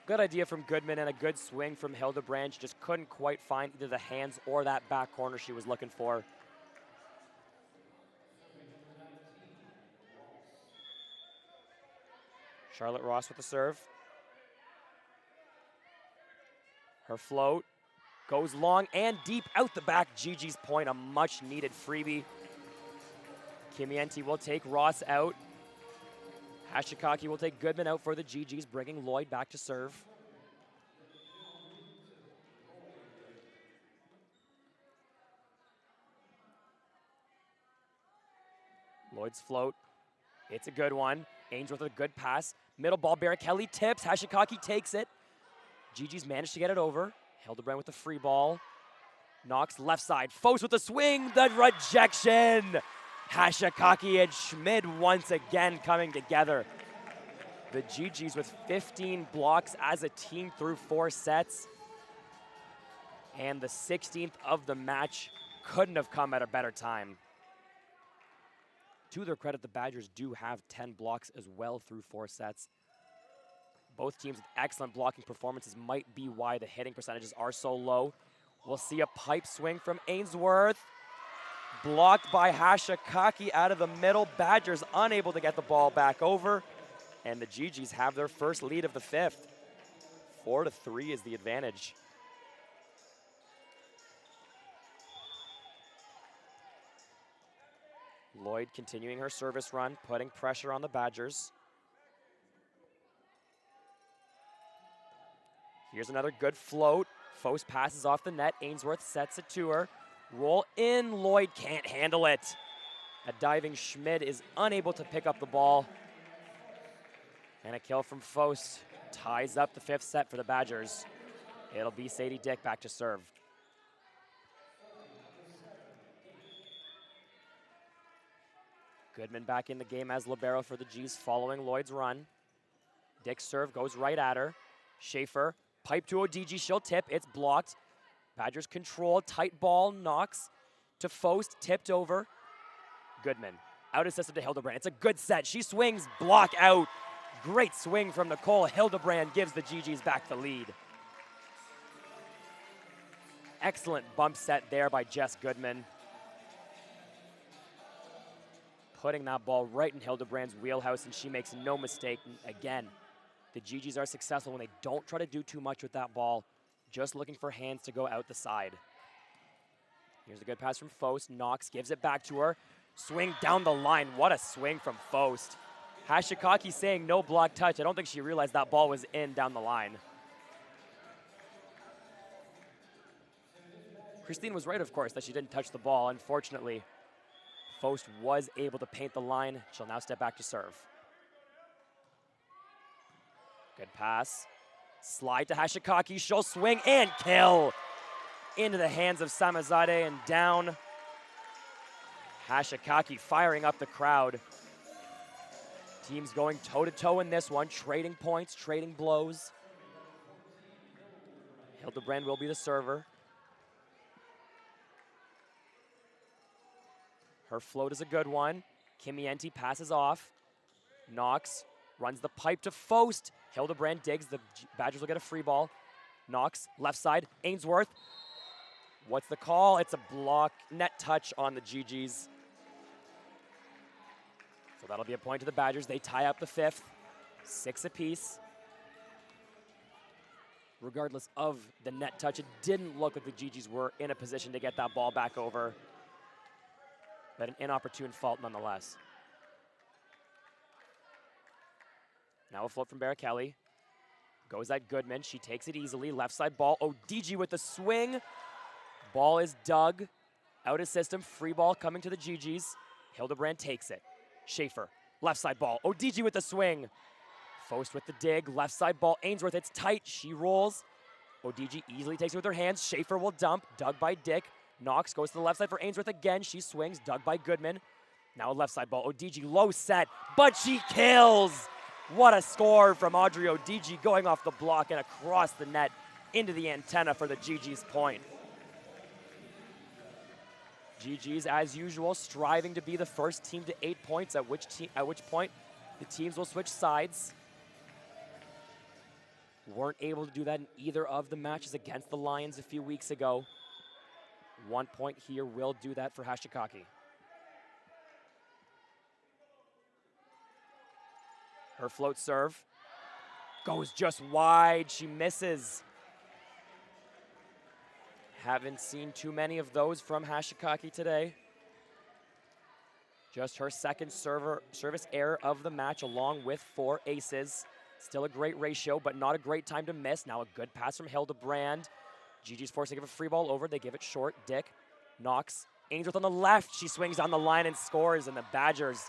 Good idea from Goodman and a good swing from Hildebrand. She just couldn't quite find either the hands or that back corner she was looking for. Charlotte Ross with the serve. Her float goes long and deep out the back. Gigi's point, a much needed freebie. Kimienti will take Ross out. Hashikaki will take Goodman out for the GGs, bringing Lloyd back to serve. Lloyd's float. It's a good one. Ainsworth with a good pass. Middle ball, Kelly tips. Hashikaki takes it. Gigi's managed to get it over. Hildebrand with the free ball. Knox left side. Fos with the swing. The rejection. Hashikaki and Schmid once again coming together. The GGs with 15 blocks as a team through 4 sets. And the 16th of the match couldn't have come at a better time. To their credit, the Badgers do have 10 blocks as well through 4 sets. Both teams with excellent blocking performances might be why the hitting percentages are so low. We'll see a pipe swing from Ainsworth. Blocked by Hashikaki out of the middle. Badgers unable to get the ball back over. And the GGs have their first lead of the 5th. 4-3 is the advantage. Lloyd continuing her service run, putting pressure on the Badgers. Here's another good float. Fos passes off the net. Ainsworth sets it to her. Roll in. Lloyd can't handle it. A diving Schmid is unable to pick up the ball. And a kill from Fos ties up the 5th set for the Badgers. It'll be Sadie Dick back to serve. Goodman back in the game as libero for the G's following Lloyd's run. Dick's serve goes right at her. Schaefer, pipe to Odigi, she'll tip, it's blocked. Badgers control, tight ball, Knox to Fos, tipped over. Goodman, out assisted to Hildebrand. It's a good set, she swings, block out. Great swing from Nicole. Hildebrand gives the GGs back the lead. Excellent bump set there by Jess Goodman. Putting that ball right in Hildebrand's wheelhouse, and she makes no mistake. Again, the GGs are successful when they don't try to do too much with that ball, just looking for hands to go out the side. Here's a good pass from Fos. Knox gives it back to her. Swing down the line. What a swing from Fos. Hashikaki saying no block touch. I don't think she realized that ball was in down the line. Christine was right, of course, that she didn't touch the ball. Unfortunately, Fos was able to paint the line. She'll now step back to serve. Good pass. Slide to Hashikaki. She'll swing and kill. Into the hands of Samazade and down. Hashikaki firing up the crowd. Teams going toe-to-toe in this one, trading points, trading blows. Hildebrand will be the server. Her float is a good one. Kimienti passes off. Knox runs the pipe to Fos. Hildebrand digs. The Badgers will get a free ball. Knox, left side. Ainsworth. What's the call? It's a block, net touch on the GGs. So that'll be a point to the Badgers. They tie up the 5th, 6 apiece. Regardless of the net touch, it didn't look like the GGs were in a position to get that ball back over. But an inopportune fault nonetheless. Now a float from Kelly. Goes at Goodman. She takes it easily. Left side ball. Odigi with the swing. Ball is dug. Out of system. Free ball coming to the GGs. Hildebrand takes it. Schaefer. Left side ball. Odigi with the swing. Fos with the dig. Left side ball. Ainsworth. It's tight. She rolls. Odigi easily takes it with her hands. Schaefer will dump. Dug by Dick. Knox goes to the left side for Ainsworth again. She swings. Dug by Goodman. Now a left side ball. Odigi low set. But she kills. What a score from Audrey Odigi going off the block and across the net into the antenna for the GG's point. GG's, as usual, striving to be the first team to 8 points, at which point the teams will switch sides. Weren't able to do that in either of the matches against the Lions a few weeks ago. 1 point here will do that for Hashikaki. Her float serve goes just wide. She misses. Haven't seen too many of those from Hashikaki today. Just her second service error of the match, along with 4 aces. Still a great ratio, but not a great time to miss. Now a good pass from Hildebrand. Gigi's forced to give a free ball over. They give it short. Dick knocks Ainsworth on the left. She swings on the line and scores, and the Badgers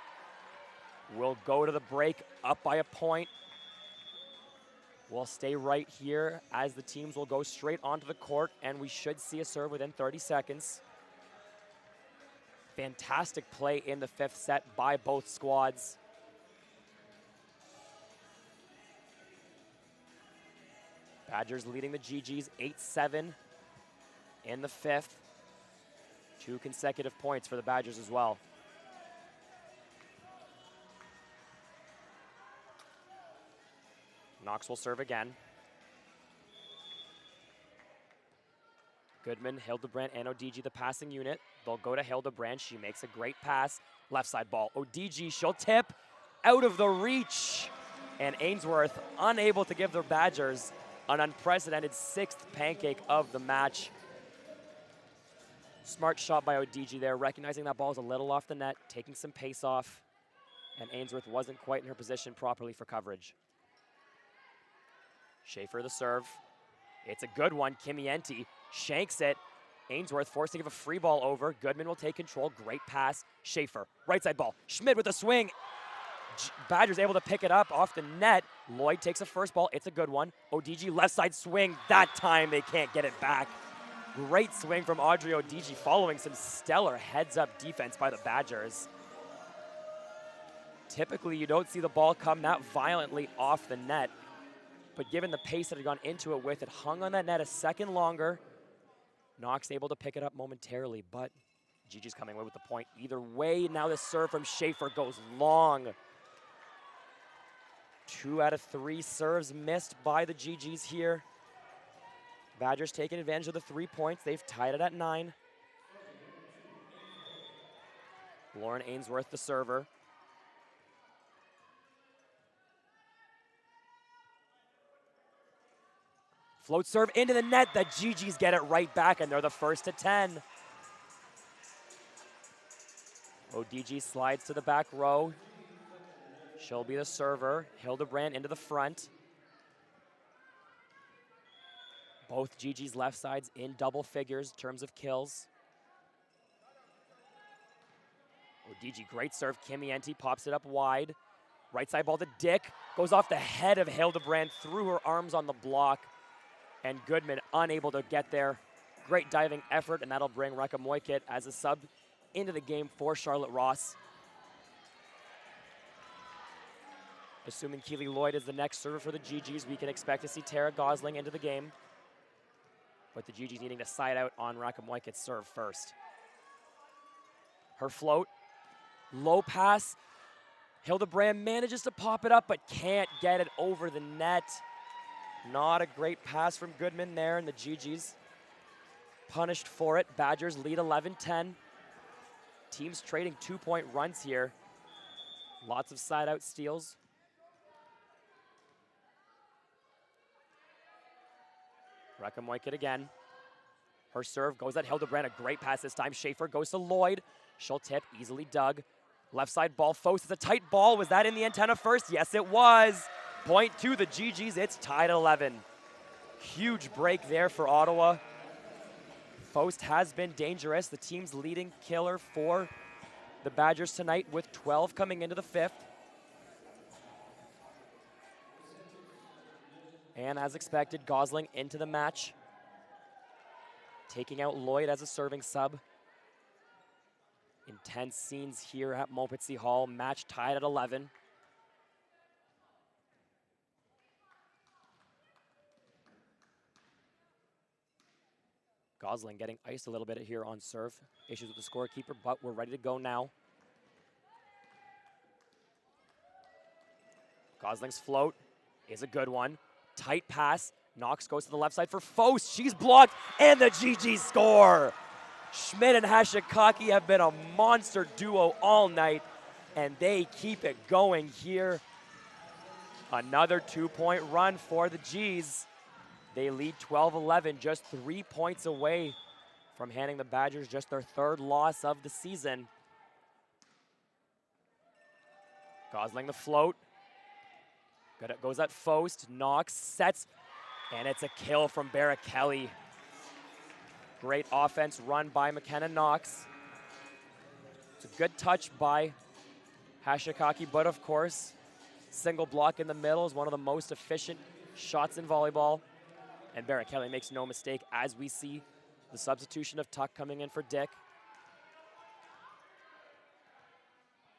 will go to the break up by a point. We'll stay right here as the teams will go straight onto the court, and we should see a serve within 30 seconds. Fantastic play in the 5th set by both squads. Badgers leading the GGs 8-7 in the 5th. 2 consecutive points for the Badgers as well. Knox will serve again. Goodman, Hildebrand, and ODG, the passing unit. They'll go to Hildebrand. She makes a great pass. Left side ball. ODG, she'll tip out of the reach. And Ainsworth unable to give the Badgers an unprecedented 6th pancake of the match. Smart shot by ODG there, recognizing that ball is a little off the net, taking some pace off. And Ainsworth wasn't quite in her position properly for coverage. Schaefer the serve. It's a good one. Kimienti shanks it. Ainsworth forced to give a free ball over. Goodman will take control. Great pass. Schaefer, right side ball. Schmidt with a swing. Badgers able to pick it up off the net. Lloyd takes a first ball. It's a good one. ODG left side swing. That time they can't get it back. Great swing from Audrey ODG following some stellar heads-up defense by the Badgers. Typically, you don't see the ball come that violently off the net. But given the pace that had gone into it with, it hung on that net a second longer. Knox able to pick it up momentarily, but Gigi's coming away with the point. Either way, now the serve from Schaefer goes long. 2 out of 3 serves missed by the GGs here. Badgers taking advantage of the 3 points. They've tied it at 9. Lauren Ainsworth, the server. Float serve into the net. The GGs get it right back, and they're the first to 10. ODG slides to the back row. She'll be the server. Hildebrand into the front. Both GG's left sides in double figures in terms of kills. ODG, great serve. Kimienti pops it up wide. Right side ball to Dick. Goes off the head of Hildebrand, through her arms on the block. And Goodman unable to get there. Great diving effort, and that'll bring Rekha Moikit as a sub into the game for Charlotte Ross. Assuming Keely Lloyd is the next server for the GGs, we can expect to see Tara Gosling into the game. But the GGs needing to side out on Rekha Moikit's serve first. Her float, low pass. Hildebrand manages to pop it up, but can't get it over the net. Not a great pass from Goodman there, and the GGs punished for it. Badgers lead 11-10. Teams trading 2-point runs here. Lots of side-out steals. Rekha Moikit again. Her serve goes at Hildebrand. A great pass this time. Schaefer goes to Lloyd. She'll tip, easily dug. Left side ball. Foast, it's a tight ball. Was that in the antenna first? Yes, it was. Point to the GGs. It's tied at 11. Huge break there for Ottawa. Foast has been dangerous. The team's leading killer for the Badgers tonight with 12 coming into the 5th. And as expected, Gosling into the match. Taking out Lloyd as a serving sub. Intense scenes here at Montpetit Hall. Match tied at 11. Gosling getting iced a little bit here on serve. Issues with the scorekeeper, but we're ready to go now. Gosling's float is a good one. Tight pass. Knox goes to the left side for Faust. She's blocked, and the GG score. Schmidt and Hashikaki have been a monster duo all night, and they keep it going here. Another 2-point run for the G's. They lead 12-11, just 3 points away from handing the Badgers just their 3rd loss of the season. Gosling the float. Good, goes at Faust. Knox sets, and it's a kill from Kelly. Great offense run by McKenna Knox. It's a good touch by Hashikaki, but of course, single block in the middle is one of the most efficient shots in volleyball. And Kelly makes no mistake as we see the substitution of Tuck coming in for Dick.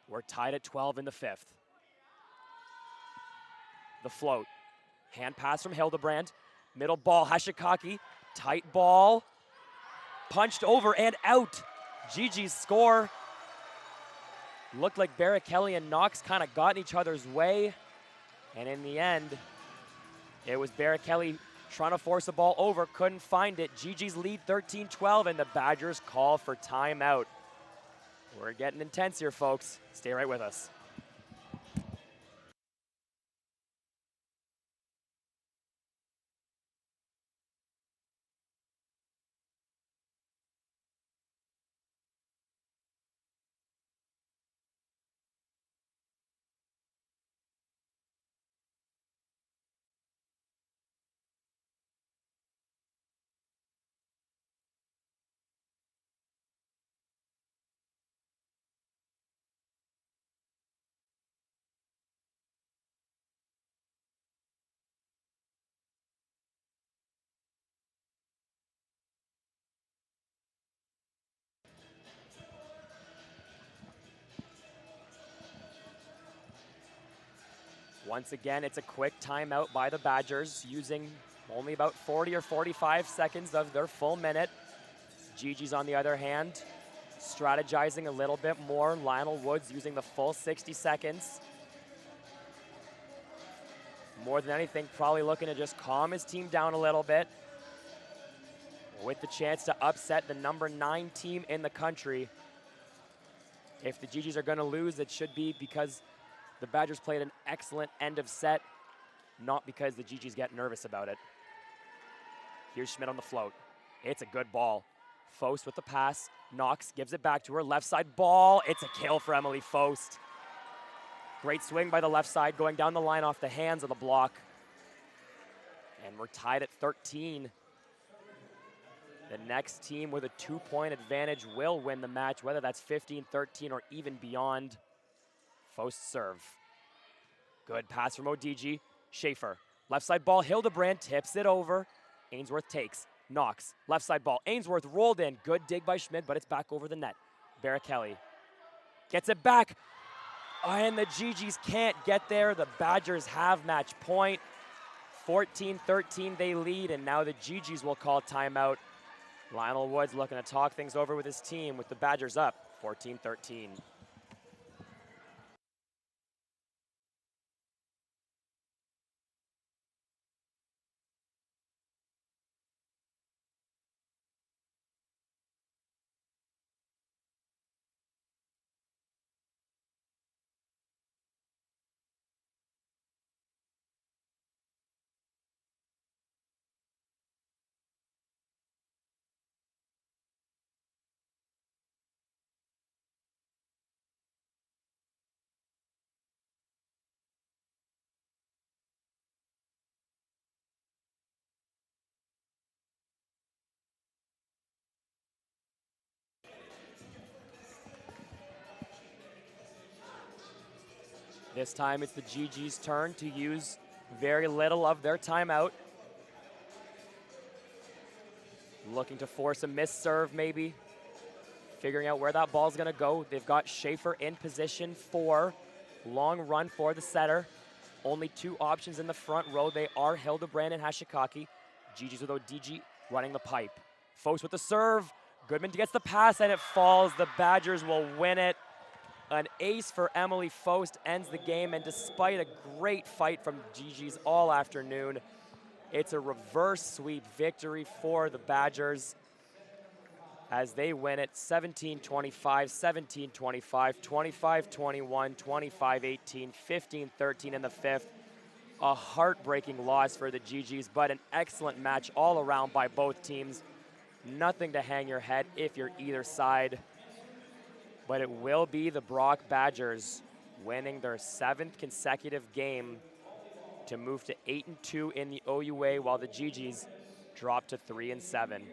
We're tied at 12 in the 5th. The float. Hand pass from Hildebrand. Middle ball, Hashikaki. Tight ball. Punched over and out. GG's score. Looked like Kelly and Knox kind of got in each other's way. And in the end, it was Kelly trying to force the ball over, couldn't find it. GG's lead 13-12, and the Badgers call for timeout. We're getting intense here, folks. Stay right with us. Once again, it's a quick timeout by the Badgers, using only about 40 or 45 seconds of their full minute. GG's, on the other hand, strategizing a little bit more. Lionel Woods using the full 60 seconds. More than anything, probably looking to just calm his team down a little bit, with the chance to upset the number 9 team in the country. If the GG's are going to lose, it should be because the Badgers played an excellent end of set, not because the GG's get nervous about it. Here's Schmidt on the float. It's a good ball. Faust with the pass. Knox gives it back to her. Left side ball. It's a kill for Emily Faust. Great swing by the left side, going down the line off the hands of the block. And we're tied at 13. The next team with a 2-point advantage will win the match, whether that's 15-13 or even beyond. Faust serve. Good pass from ODG. Schaefer. Left side ball. Hildebrand tips it over. Ainsworth takes. Knox. Left side ball. Ainsworth rolled in. Good dig by Schmidt, but it's back over the net. Kelly gets it back. And the GG's can't get there. The Badgers have match point. 14-13 they lead, and now the GG's will call timeout. Lionel Woods looking to talk things over with his team, with the Badgers up 14-13. This time it's the GG's turn to use very little of their timeout. Looking to force a missed serve maybe. Figuring out where that ball's gonna go. They've got Schaefer in position for long run for the setter. Only 2 options in the front row. They are Hildebrand and Hashikaki. GG's with ODG running the pipe. Faust with the serve. Goodman gets the pass and it falls. The Badgers will win it. An ace for Emily Faust ends the game, and despite a great fight from GG's all afternoon, It's a reverse sweep victory for the Badgers as they win it 17-25, 17-25, 25-21, 25-18, 15-13 in the fifth. A heartbreaking loss for the GGs, but an excellent match all around by both teams. Nothing to hang your head if you're either side. But it will be the Brock Badgers winning their 7th consecutive game to move to 8-2 in the OUA, while the GGs drop to 3-7.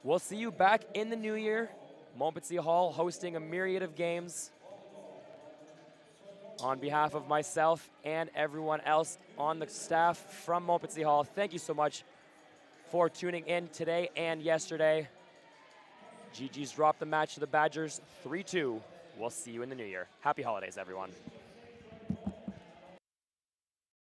We'll see you back in the new year. Montpetit Hall hosting a myriad of games. On behalf of myself and everyone else on the staff from Montpetit Hall, thank you so much for tuning in today and yesterday. GG's dropped the match to the Badgers 3-2. We'll see you in the new year. Happy holidays, everyone.